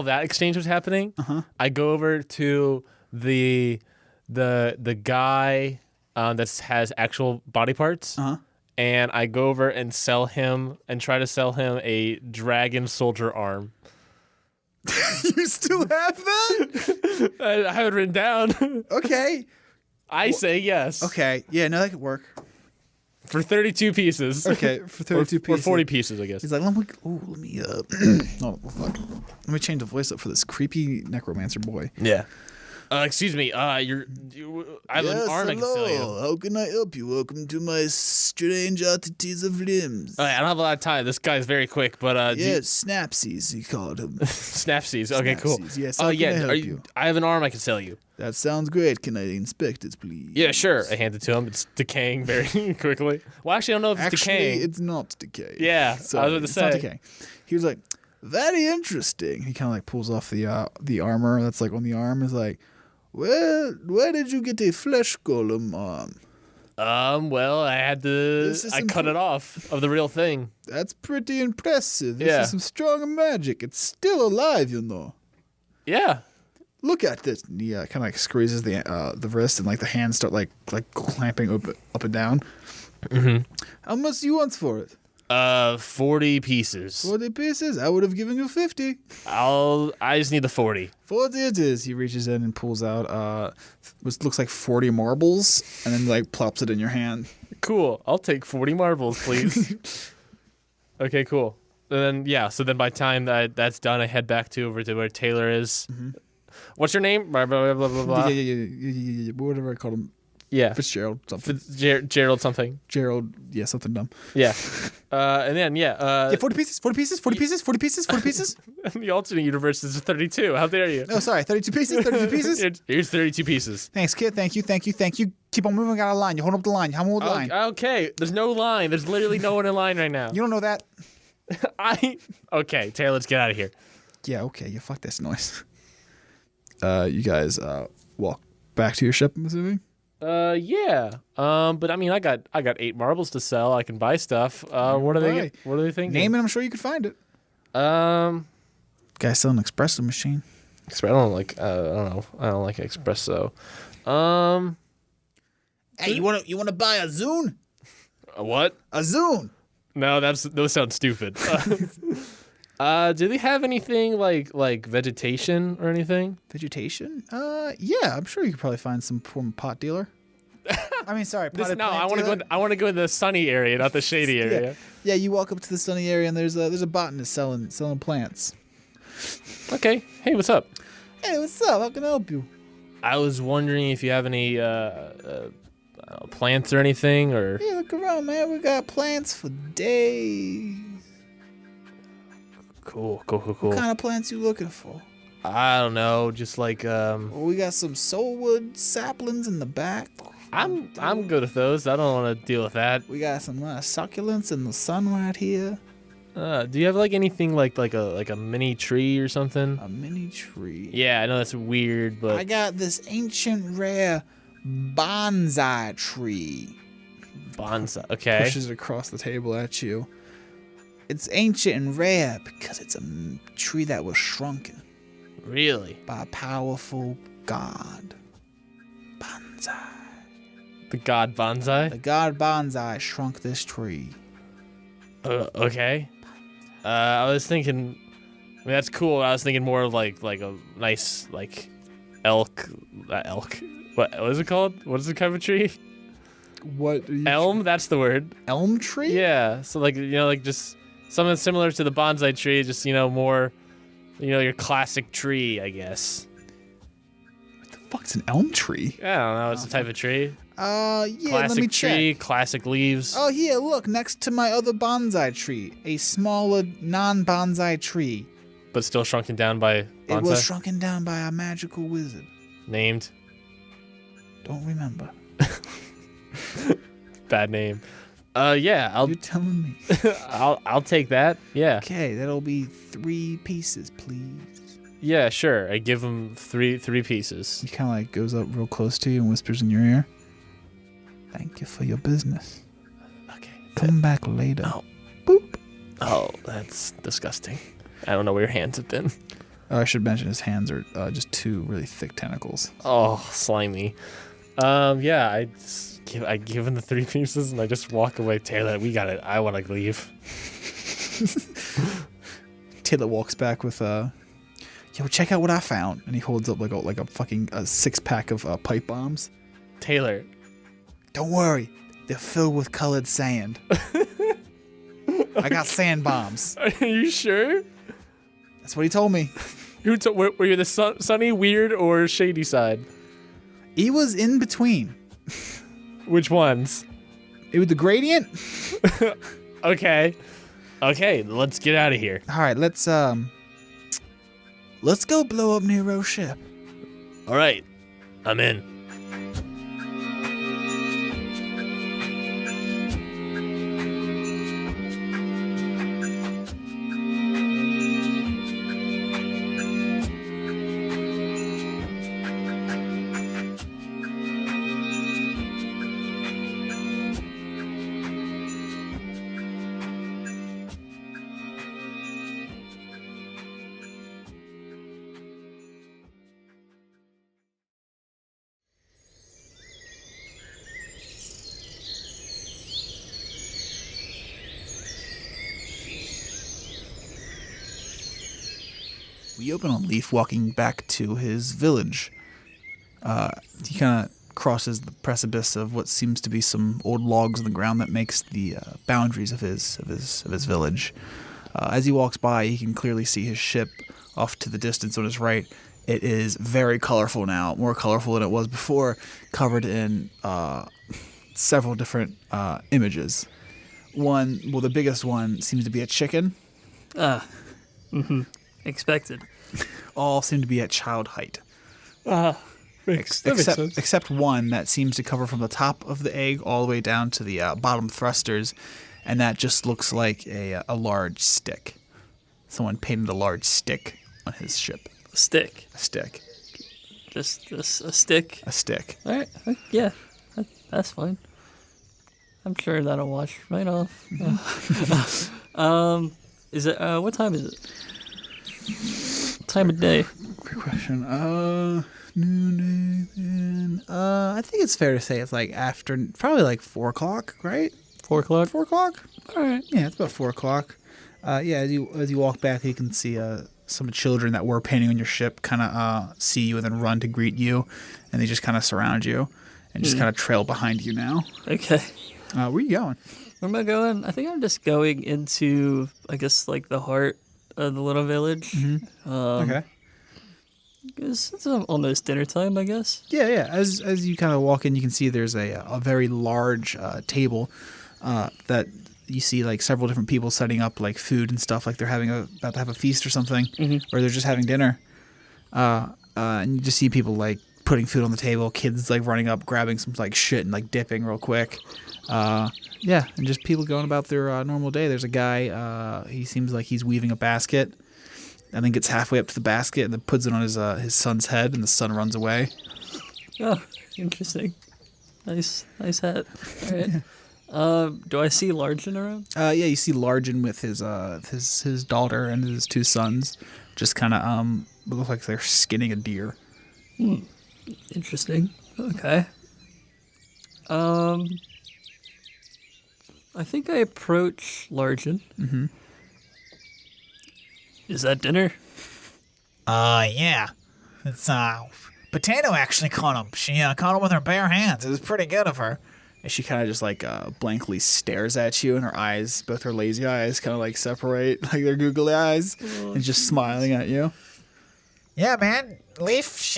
that exchange was happening, I go over to the guy that has actual body parts, and I go over and try to sell him a dragon soldier arm. You still have that? I have it written down. Okay. I say yes. Okay. Yeah, no, that could work. For 32 pieces. Okay, for 32 or pieces. 40 pieces, I guess. He's like, let me oh, fuck. Let me change the voice up for this creepy necromancer boy. Yeah. Excuse me. I have an arm I can sell you. How can I help you? Welcome to my strange oddities of limbs. I don't have a lot of time. This guy's very quick, but Snapsies, he called him. Snapsies. Okay, cool. Snapsies, yes, Oh how can I help Are you? I have an arm I can sell you. That sounds great. Can I inspect it, please? Yeah, sure. I hand it to him. It's decaying very quickly. Well, actually, I don't know if it's decaying. It's not decaying. Yeah, Sorry, I was about to it's say. not decaying. He was like, very interesting. He kind of like pulls off the armor that's like on the arm. Is like, well, where did you get a flesh golem arm? Well, I had to. I cut it off of the real thing. That's pretty impressive. This Yeah. is some strong magic. It's still alive, you know. Yeah. Look at this. And he kind of like squeezes the wrist, and like the hands start like clamping up and down. Mm-hmm. How much do you want for it? 40 pieces. 40 pieces? I would have given you 50. I just need the 40. 40 it is. He reaches in and pulls out what looks like 40 marbles, and then like plops it in your hand. Cool. I'll take 40 marbles, please. Okay, cool. And then so then by the time that's done, I head back over to where Taylor is. Mm-hmm. What's your name? Blah, blah, blah, blah, blah. Yeah. Whatever I called him. Yeah. Fitzgerald something. Gerald something. Gerald, yeah, something dumb. Yeah. And then, Yeah, 40 pieces, 40 pieces, 40 pieces, 40 pieces, 40 pieces. the alternate universe is 32. How dare you? Oh, sorry, 32 pieces, 32 pieces. Here's 32 pieces. Thanks, kid. Thank you. Keep on moving out of line. You hold up the line. Hold the line. Okay. There's no line. There's literally no one in line right now. You don't know that? Okay, Taylor, let's get out of here. Yeah, okay. You fuck this noise. You guys walk back to your ship, I'm assuming? Yeah. But I mean, I got 8 marbles to sell. I can buy stuff. What are they thinking? Name it, I'm sure you could find it. Guy's selling an espresso machine. I don't like. I don't know. I don't like espresso. Hey, you wanna buy a Zune? What? A Zune. No, those sound stupid. Do they have anything like vegetation or anything? Vegetation? Yeah, I'm sure you could probably find some form of pot dealer. I mean, sorry, potted plant I want to dealer. I want to go in the sunny area, not the shady area. Yeah, you walk up to the sunny area and there's a botanist selling plants. Okay. Hey, what's up? Hey, what's up? How can I help you? I was wondering if you have any plants or anything, or Yeah, look around, man. We got plants for days. cool. What kind of plants you looking for? I don't know, just like Well, we got some soulwood saplings in the back. I'm good with those. I don't want to deal with that. We got some succulents in the sun right here. Do you have like anything like a mini tree or something? A mini tree. Yeah, I know that's weird, but I got this ancient rare bonsai tree. bonsai. Okay. Pushes it across the table at you. It's ancient and rare because it's a tree that was shrunken Really? by a powerful god. Bonsai. The god bonsai? The god Bonsai shrunk this tree. Okay. I was thinking. I mean, that's cool. I was thinking more of like a nice elk. Elk. What is it called? What is the type of tree? What? Are you Elm. That's the word. Elm tree? Yeah. So just something similar to the bonsai tree. Just more, your classic tree, I guess. What the fuck's an elm tree? I don't know. It's a type of tree. Yeah, Classic let me tree. check. Classic leaves. Oh, here, look, next to my other bonsai tree, a smaller non-bonsai tree. But still shrunken down by bonsai. It was shrunken down by a magical wizard. Named. Don't remember. Bad name. Yeah. You're telling me. I'll take that. Yeah. Okay, that'll be 3 pieces, please. Yeah. Sure. I give him three pieces. He kind of goes up real close to you and whispers in your ear. Thank you for your business. Okay. Come back later. Oh. Boop. Oh, that's disgusting. I don't know where your hands have been. I should mention his hands are just 2 really thick tentacles. Oh, slimy. Yeah, I give him the 3 pieces and I just walk away. Taylor, we got it. I want to leave. Taylor walks back with yo, check out what I found, and he holds up like a fucking 6-pack of pipe bombs. Taylor. Don't worry, they're filled with colored sand. I got sand bombs. Are you sure? That's what he told me. Were you the sunny, weird, or shady side? He was in between. Which ones? It was the gradient. Okay, let's get out of here. All right, let's go blow up Nero's ship. All right, I'm in. We open on Leaf walking back to his village. He kind of crosses the precipice of what seems to be some old logs in the ground that makes the boundaries of his village. As he walks by, he can clearly see his ship off to the distance on his right. It is very colorful now, more colorful than it was before, covered in several different images. The biggest one seems to be a chicken. Expected. All seem to be at child height. Makes sense. Except one that seems to cover from the top of the egg all the way down to the bottom thrusters, and that just looks like a large stick. Someone painted a large stick on his ship. Stick. A stick. Just a stick. A stick. All right. Yeah, that's fine. I'm sure that'll wash right off. Is it? What time is it? Time of day. Great question. Noon. I think it's fair to say it's like after, probably like 4 o'clock, right? 4 o'clock. 4 o'clock. All right. Yeah, it's about 4 o'clock. As you walk back, you can see some children that were painting on your ship kind of see you and then run to greet you, and they just kind of surround you and just kind of trail behind you now. Okay. Where are you going? Where am I going? I think I'm just going into, I guess, like the heart of the little village. Okay. It's almost dinner time, I guess. Yeah. As you kind of walk in, you can see there's a very large table that you see like several different people setting up like food and stuff, like they're about to have a feast or something, or they're just having dinner. And you just see people like putting food on the table, kids like running up, grabbing some like shit and like dipping real quick. And just people going about their normal day. There's a guy, he seems like he's weaving a basket, and then gets halfway up to the basket and then puts it on his son's head, and the son runs away. Oh, interesting. Nice hat. All right. Do I see Largen around? You see Largen with his daughter and his 2 sons, just kind of look like they're skinning a deer. Interesting. Okay. I think I approach Largen. Is that dinner? Yeah. It's, Potato actually caught him. She caught him with her bare hands. It was pretty good of her. And she kind of just like blankly stares at you, and her eyes, both her lazy eyes, kind of like separate, like their googly eyes, and just smiling at you. Yeah, man. Leaf,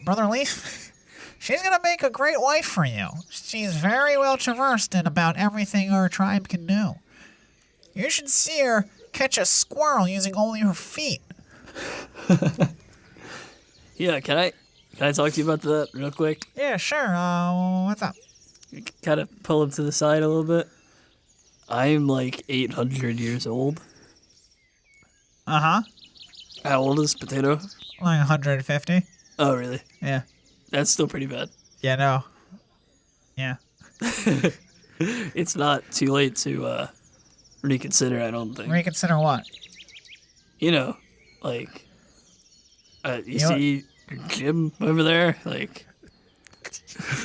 Brother Leaf, she's gonna make a great wife for you. She's very well traversed in about everything our tribe can do. You should see her catch a squirrel using only her feet. Yeah, can I talk to you about that real quick? Yeah, sure. What's up? Kind of pull him to the side a little bit. I'm like 800 years old. Uh-huh. How old is Potato? Like 150. Oh, really? Yeah. That's still pretty bad. Yeah, no. Yeah. It's not too late to reconsider, I don't think. Reconsider what? Like, you see Jim over there? Like,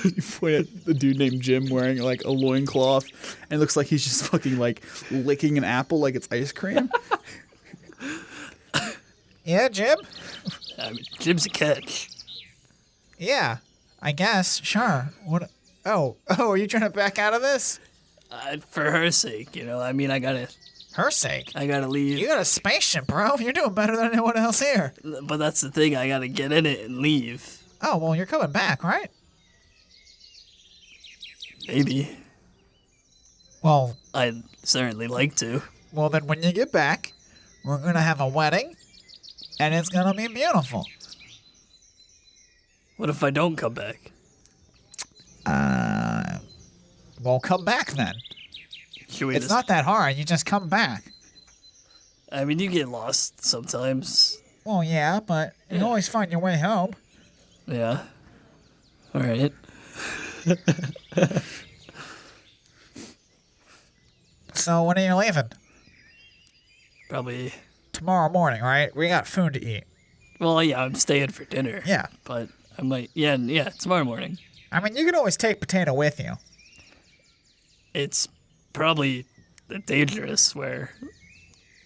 You point at the dude named Jim wearing like a loincloth, and it looks like he's just fucking like licking an apple like it's ice cream. Yeah, Jim? I mean, Jim's a catch. Yeah, I guess. Sure. What? Oh, are you trying to back out of this? For her sake, I mean, I gotta Her sake. leave. You got a spaceship, bro. You're doing better than anyone else here. But that's the thing, I gotta get in it and leave. Oh, well, you're coming back, right? Maybe. Well, I'd certainly like to. well, then when you get back, we're gonna have a wedding, and it's gonna be beautiful. What if I don't come back? Well, come back then. Should we It's not that hard. You just come back. I mean, you get lost sometimes. Well, yeah, but you always find your way home. Yeah. All right. So when are you leaving? Probably. Tomorrow morning, right? We got food to eat. Well, yeah, I'm staying for dinner. Yeah. But I might. Yeah, tomorrow morning. I mean, you can always take Potato with you. It's probably dangerous where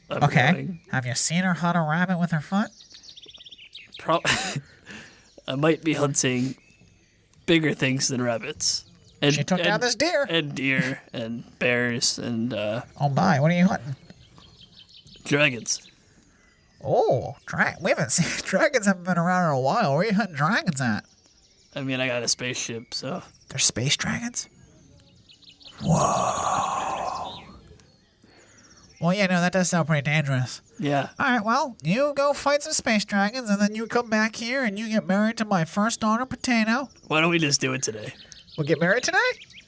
I'm Okay. going. Have you seen her hunt a rabbit with her foot? I might be hunting bigger things than rabbits. And, She took down this deer. And deer and bears and Oh my, what are you hunting? dragons. Oh, we haven't seen dragons haven't been around in a while. Where are you hunting dragons at? I mean, I got a spaceship, so They're space dragons? Whoa. Well, yeah, no, that does sound pretty dangerous. yeah. All right, well, you go fight some space dragons, and then you come back here and you get married to my first daughter, Potato. Why don't we just do it today? We'll get married today?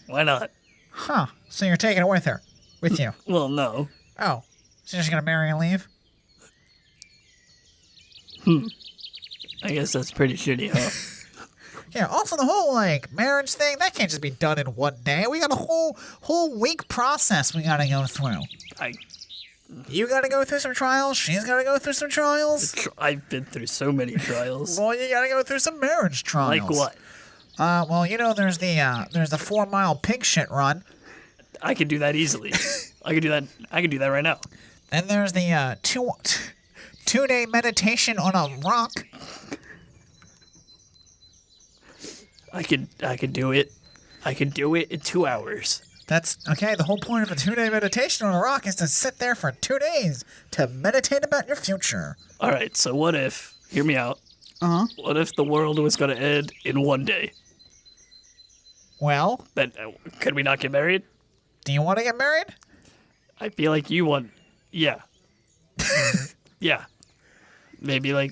Why not? Huh. So you're taking it with her? With you? Well, no. Oh. So you're just gonna marry and leave? I guess that's pretty shitty, huh? Yeah, also the whole, marriage thing, that can't just be done in one day. We got a whole week process we gotta go through. You gotta go through some trials, she's gotta go through some trials. I've been through so many trials. Well, you gotta go through some marriage trials. Like what? Well, there's the 4-mile pig shit run. I could do that easily. I could do that right now. Then there's the two-day meditation on a rock. I could do it. I could do it in 2 hours. That's okay. The whole point of a 2-day meditation on a rock is to sit there for 2 days to meditate about your future. All right. So what if? Hear me out. What if the world was going to end in 1 day? Well, Then could we not get married? do you want to get married? I feel like you want. Yeah. Yeah. Maybe we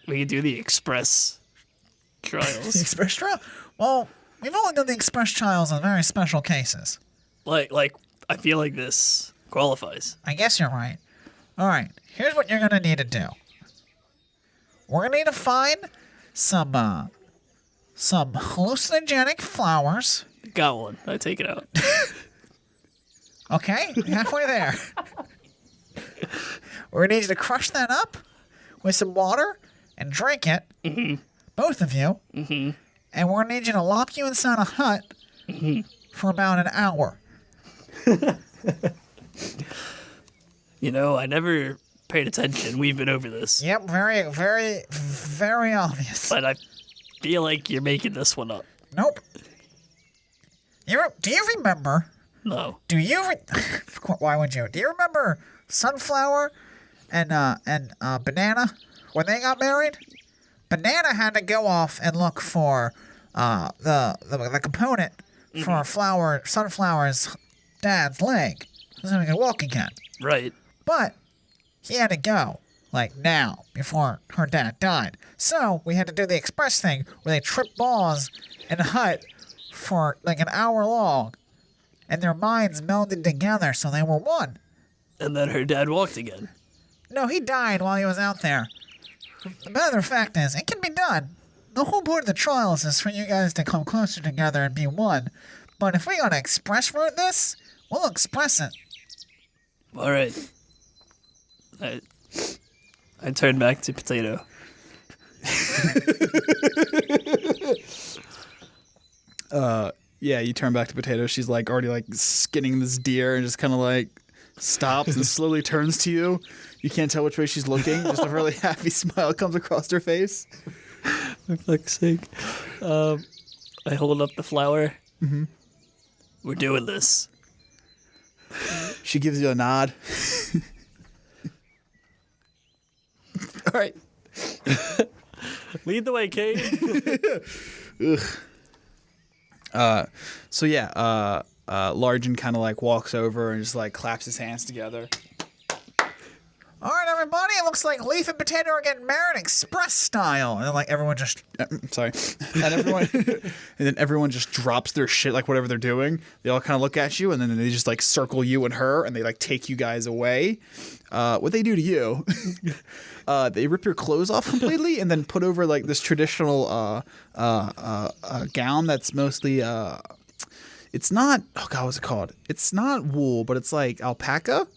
could do the express The trials. express trial? Well, we've only done the express trials in very special cases. like I feel like this qualifies. I guess you're right. All right, here's what you're gonna need to do. We're gonna need to find some hallucinogenic flowers. Got one. I take it out. Okay, halfway there. We're gonna need you to crush that up with some water and drink it. Mm-hmm. Both of you. Mm-hmm. And we're gonna need you to lock you inside a hut for about an hour. I never paid attention. We've been over this. Yep, very, very, very obvious. But I feel like you're making this one up. Nope. Do you remember? No. Why would you? Do you remember Sunflower and Banana when they got married? Banana had to go off and look for the component for Sunflower's dad's leg. So he could walk again. Right. But he had to go, now, before her dad died. So we had to do the express thing where they trip balls in a hut for an hour long. And their minds melded together so they were one. And then her dad walked again. No, he died while he was out there. The matter of fact is, it can be done. The whole point of the trials is for you guys to come closer together and be one. But if we gotta express route this, we'll express it. All right. I turn back to Potato. Yeah, you turn back to Potato. She's already skinning this deer and just kind of stops and slowly turns to you. You can't tell which way she's looking. Just a really happy smile comes across her face. For fuck's sake. I hold up the flower. Mm-hmm. We're doing this. She gives you a nod. All right. Lead the way, Kate. So yeah, Largen kind of walks over and just claps his hands together. All right, everybody, it looks like Leaf and Potato are getting married express style. And then everyone just... Sorry. And then everyone just drops their shit, whatever they're doing. They all kind of look at you, and then they just circle you and her, and they take you guys away. What they do to you, they rip your clothes off completely, and then put over this traditional gown that's mostly it's not, oh god, what's it called? It's not wool, but it's alpaca.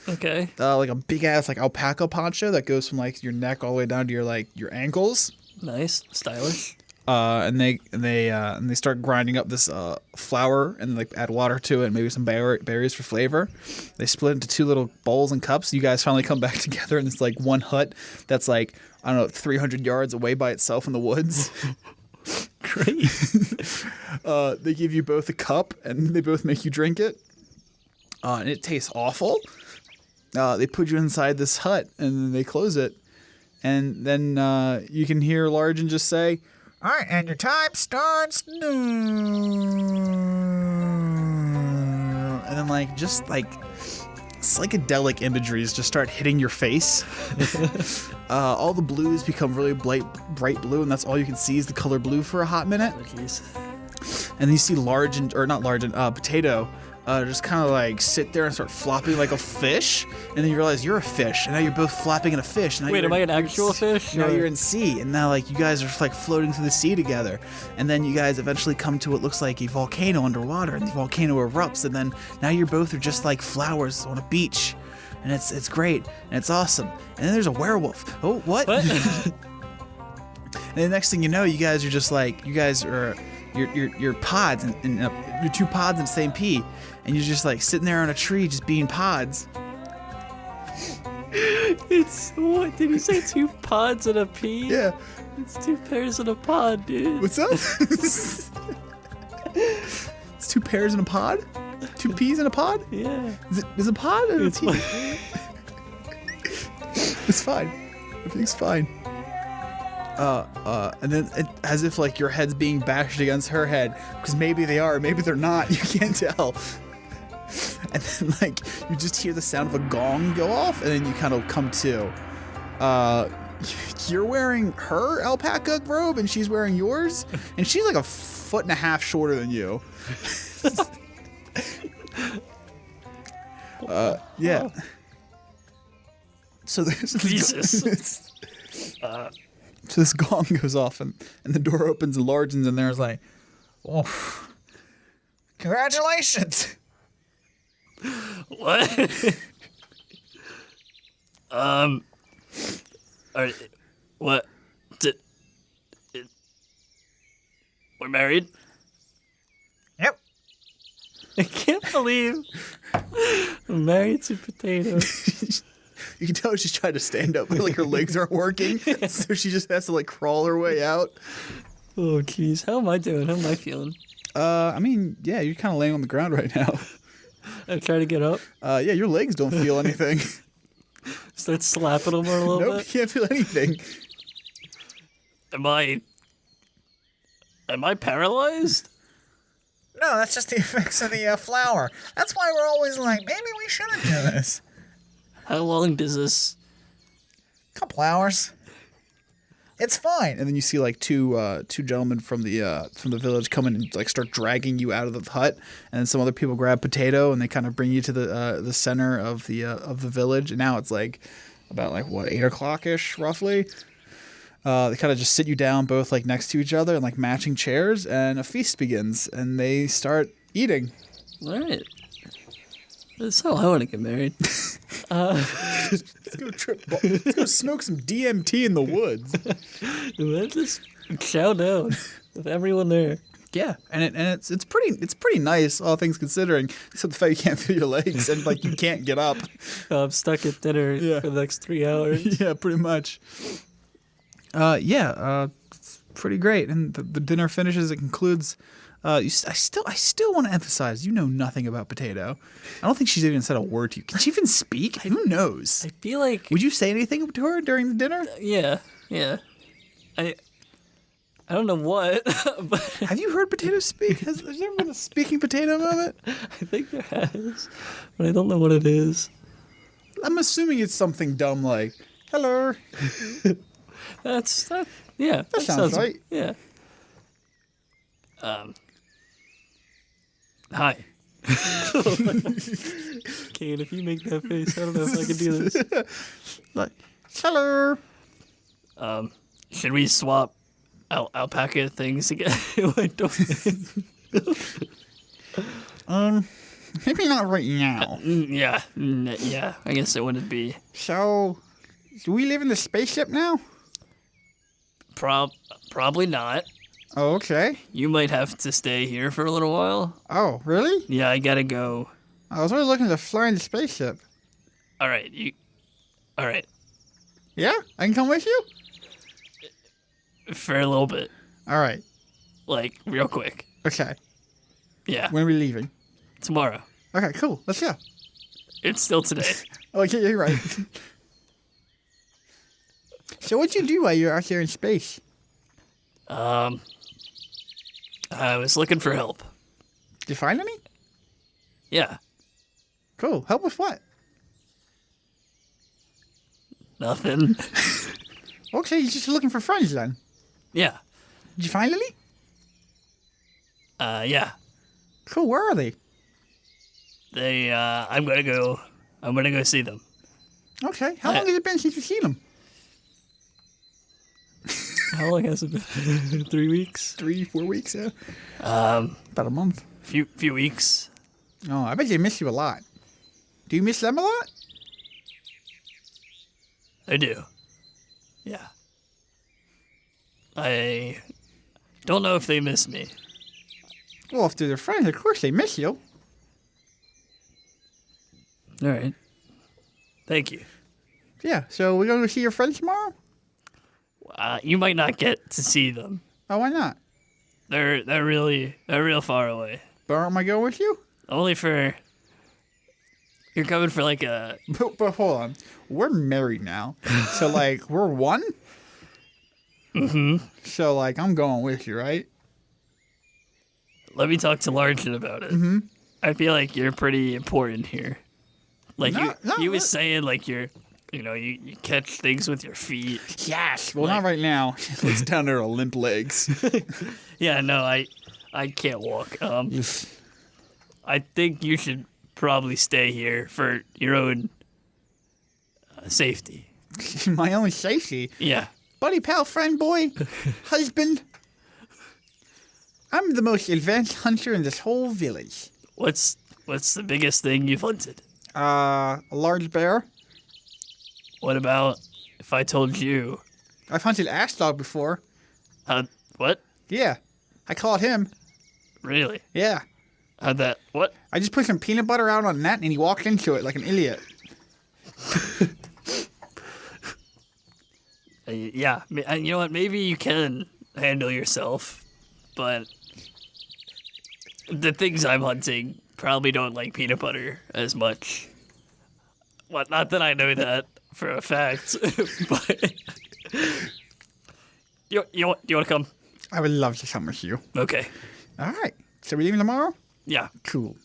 Okay. A big ass alpaca poncho that goes from your neck all the way down to your ankles. Nice. Stylish. and they start grinding up this flour and like add water to it and maybe some berries for flavor. They split into 2 little bowls and cups. You guys finally come back together in this like one hut that's like, I don't know, 300 yards away by itself in the woods. Great. They give you both a cup and they both make you drink it. And it tastes awful. They put you inside this hut and then they close it. And then you can hear Largen just say, All right, and your time starts now. and then like just like psychedelic imageries just start hitting your face. All the blues become really bright blue, and that's all you can see is the color blue for a hot minute. And then you see Potato just kind of like sit there and start flopping like a fish, and then you realize you're a fish, and now you're both flopping in a fish. Now Wait, am I an actual fish? Now or- you're in sea, and now like you guys are like floating through the sea together, and then you guys eventually come to what looks like a volcano underwater, and the volcano erupts, and then now you're both are just like flowers on a beach, and it's great and it's awesome. And then there's a werewolf. Oh, what? What? And the next thing you know, you guys are just like you're pods and you're 2 pods in the same pea, and you're just like sitting there on a tree just being pods. It's what did you say? 2 pods and a pea? Yeah. It's 2 pairs in a pod, dude. What's up? It's 2 pears in a pod? 2 peas in a pod? Yeah. Is it a pod or a It's pea? It's fine. Everything's fine. And then as if like your head's being bashed against her head, because maybe they are, maybe they're not. You can't tell. And then like you just hear the sound of a gong go off, and then you kind of come to. You're wearing her alpaca robe, and she's wearing yours, and she's like 1.5 feet shorter than you. Yeah. So there's Jesus. So this gong goes off, and the door opens, and Largen's in there. Is like, Oh, congratulations. What? Are, what? We're married? Yep. I can't believe I'm married to Potato. you can tell she's trying to stand up, but like her legs aren't working, so she just has to like crawl her way out. Oh, jeez. How am I doing? How am I feeling? I mean, yeah, you're kind of laying on the ground right now. I'm trying to get up. Yeah, your legs don't feel anything. Start slapping them a little Nope, you bit. can't feel anything. Am I paralyzed? No, that's just the effects of the flour. That's why we're always like, maybe we shouldn't do this. How long does this? Couple hours. It's fine. And then you see like two gentlemen from the village come in and like start dragging you out of the hut, and then some other people grab Potato and they kind of bring you to the center of the village. And now it's like about like what 8 o'clock ish roughly. They kind of just sit you down both like next to each other in like matching chairs, and a feast begins, and they start eating. All right. That's how I want to get married. Let's go smoke some DMT in the woods. Let's just chow down with everyone there. Yeah, and it's pretty nice, all things considering. Except the fact you can't feel your legs and like you can't get up. I'm stuck at dinner for the next 3 hours. Yeah, pretty much. It's pretty great, and the dinner finishes. It concludes. I still want to emphasize, you know nothing about Potato. I don't think she's even said a word to you. Can she even speak? Who knows? I feel like Would you say anything to her during the dinner? yeah. I don't know what, but Have you heard Potato speak? Has there ever been a speaking Potato moment? I think there has, but I don't know what it is. I'm assuming it's something dumb like, hello. That sounds right. Yeah. Hi. Kane, if you make that face, I don't know if I can do this. Like, hello. Should we swap alpaca things again? Maybe not right now. Yeah. I guess it wouldn't be. So, do we live in the spaceship now? Probably not. Oh, okay. You might have to stay here for a little while. Oh, really? Yeah, I gotta go. I was really looking to fly in the spaceship. All right, All right, Yeah? I can come with you? for a little bit, All right. like real quick. Okay. Yeah, When are we leaving? tomorrow. Okay, cool. Let's go. It's still today. Oh, yeah, you're right. So what'd you do while you were out there in space? I was looking for help. Did you find any? Yeah, Cool. Help with what? nothing. Okay, you're just looking for friends then. Yeah, Did you find any? yeah. Cool. Where are they? They, I'm gonna go see them. Okay. How long has it been since you've seen them? How long has it been? 3 weeks? 3-4 weeks, yeah. About a month. Few weeks. Oh, I bet they miss you a lot. Do you miss them a lot? I do. Yeah. I don't know if they miss me. Well, if they're their friends, of course they miss you. All right. Thank you. Yeah, so we're going to see your friends tomorrow? You might not get to see them. Oh, why not? They're real far away. But aren't I going with you? Only for you're coming for like a But hold on. We're married now. So, like, we're one? Mm-hmm. So, like, I'm going with you, right? Let me talk to Largen about it. Mm-hmm. I feel like you're pretty important here. Like No, you was saying like you catch things with your feet. Yes. Well, Like- not right now. It's down there on limp legs. Yeah, no, I can't walk. I think you should probably stay here for your own safety. My only safety. Yeah. Buddy, pal, friend, boy, husband. I'm the most advanced hunter in this whole village. What's the biggest thing you've hunted? A large bear. What about if I told you? I've hunted ass dog before. What? Yeah. I caught him. Really? Yeah. How'd that? What? I just put some peanut butter out on a net and he walked into it like an idiot. Yeah. You know what? Maybe you can handle yourself, but the things I'm hunting probably don't like peanut butter as much. Well, not that I know that for a fact, but you want to come? I would love to come with you. Okay. All right. So we're leaving tomorrow? Yeah. Cool.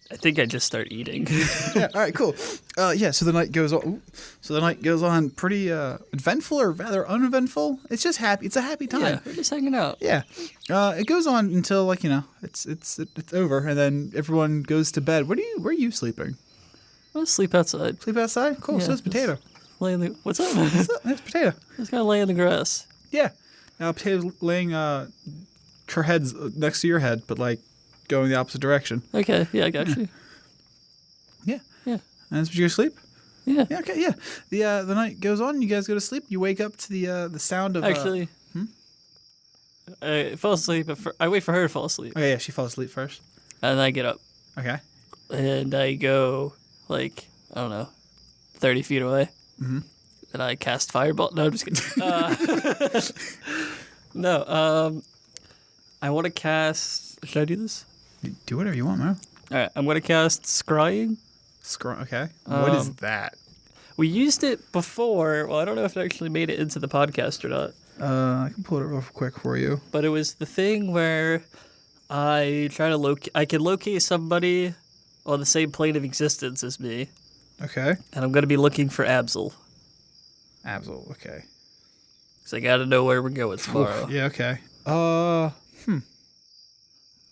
I think I just start eating. Yeah. All right. Cool. Yeah. So the night goes on. So the night goes on pretty eventful or rather uneventful. It's just happy. It's a happy time. Yeah, we're just hanging out. Yeah. It goes on until like it's over and then everyone goes to bed. Where are you sleeping? I'll sleep outside. Sleep outside? Cool. Yeah, So it's Potato. Lay in the, what's up? What's up? It's Potato. Just gotta lay in the grass. Yeah. Now Potato's laying her head's next to your head, but like going the opposite direction. Okay, yeah, I got you. Yeah. Yeah. And that's what you go to sleep? Yeah. Yeah, okay, yeah. The night goes on, you guys go to sleep, you wake up to the sound of Actually, I fall asleep, but I wait for her to fall asleep. Okay, yeah, she falls asleep first. And then I get up. Okay. And I go, like, I don't know, 30 feet away. Mhm. And I cast Fireball. No, I'm just kidding. I want to cast... Should I do this? Do whatever you want, man. All right, I'm going to cast Scrying. Okay. What is Um, that? We used it before. Well, I don't know if it actually made it into the podcast or not. I can pull it real quick for you. But it was the thing where I try to I can locate somebody on the same plane of existence as me, Okay. and I'm going to be looking for Abzael. Abzael, okay. Because I got to know where we're going tomorrow. Oof, yeah, okay.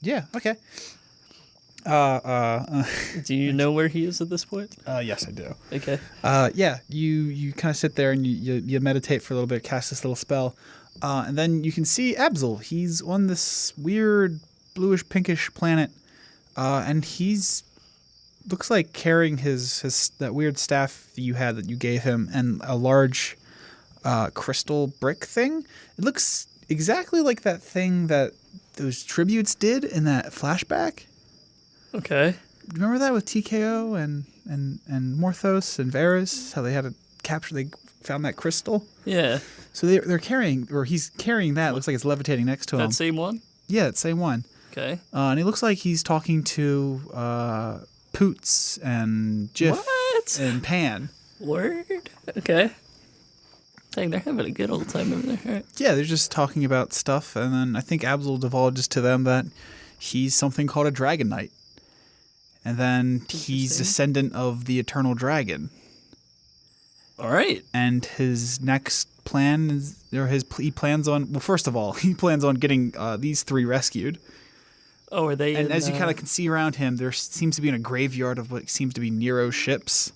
Yeah, okay. Do you know where he is at this point? Yes, I do. Okay. Yeah, you kind of sit there and you meditate for a little bit, cast this little spell, and then you can see Abzael. He's on this weird bluish pinkish planet, and he's looks like carrying his that weird staff that you gave him, and a large crystal brick thing. exactly like that thing that those tributes did in that flashback. Okay. Remember that with TKO and Morthos and Varys? How they had to capture, they found that crystal? Yeah. So they're carrying, or he's carrying that. It looks like it's levitating next to him. That same one? Yeah, that same one. Okay. And it looks like he's talking to Poots and Jiff What? and Pan. Word? Okay. Dang, they're having a good old time over there. All right. Yeah, they're just talking about stuff, and then I think Abzael divulges to them that he's something called a Dragon Knight. And then he's descendant of the Eternal Dragon. All right. And his next plan is, or he plans on, well, first of all, he plans on getting these 3 rescued. Oh, are they And in, as you kind of can see around him, there seems to be a graveyard of what seems to be Nero's ships.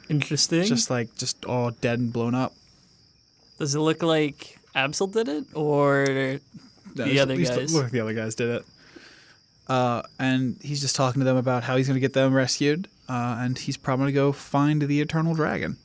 Interesting. Just all dead and blown up. Does it look like Abzael did it, or the other guys? Look like the other guys did it. And he's just talking to them about how he's going to get them rescued. And he's probably going to go find the Eternal Dragon.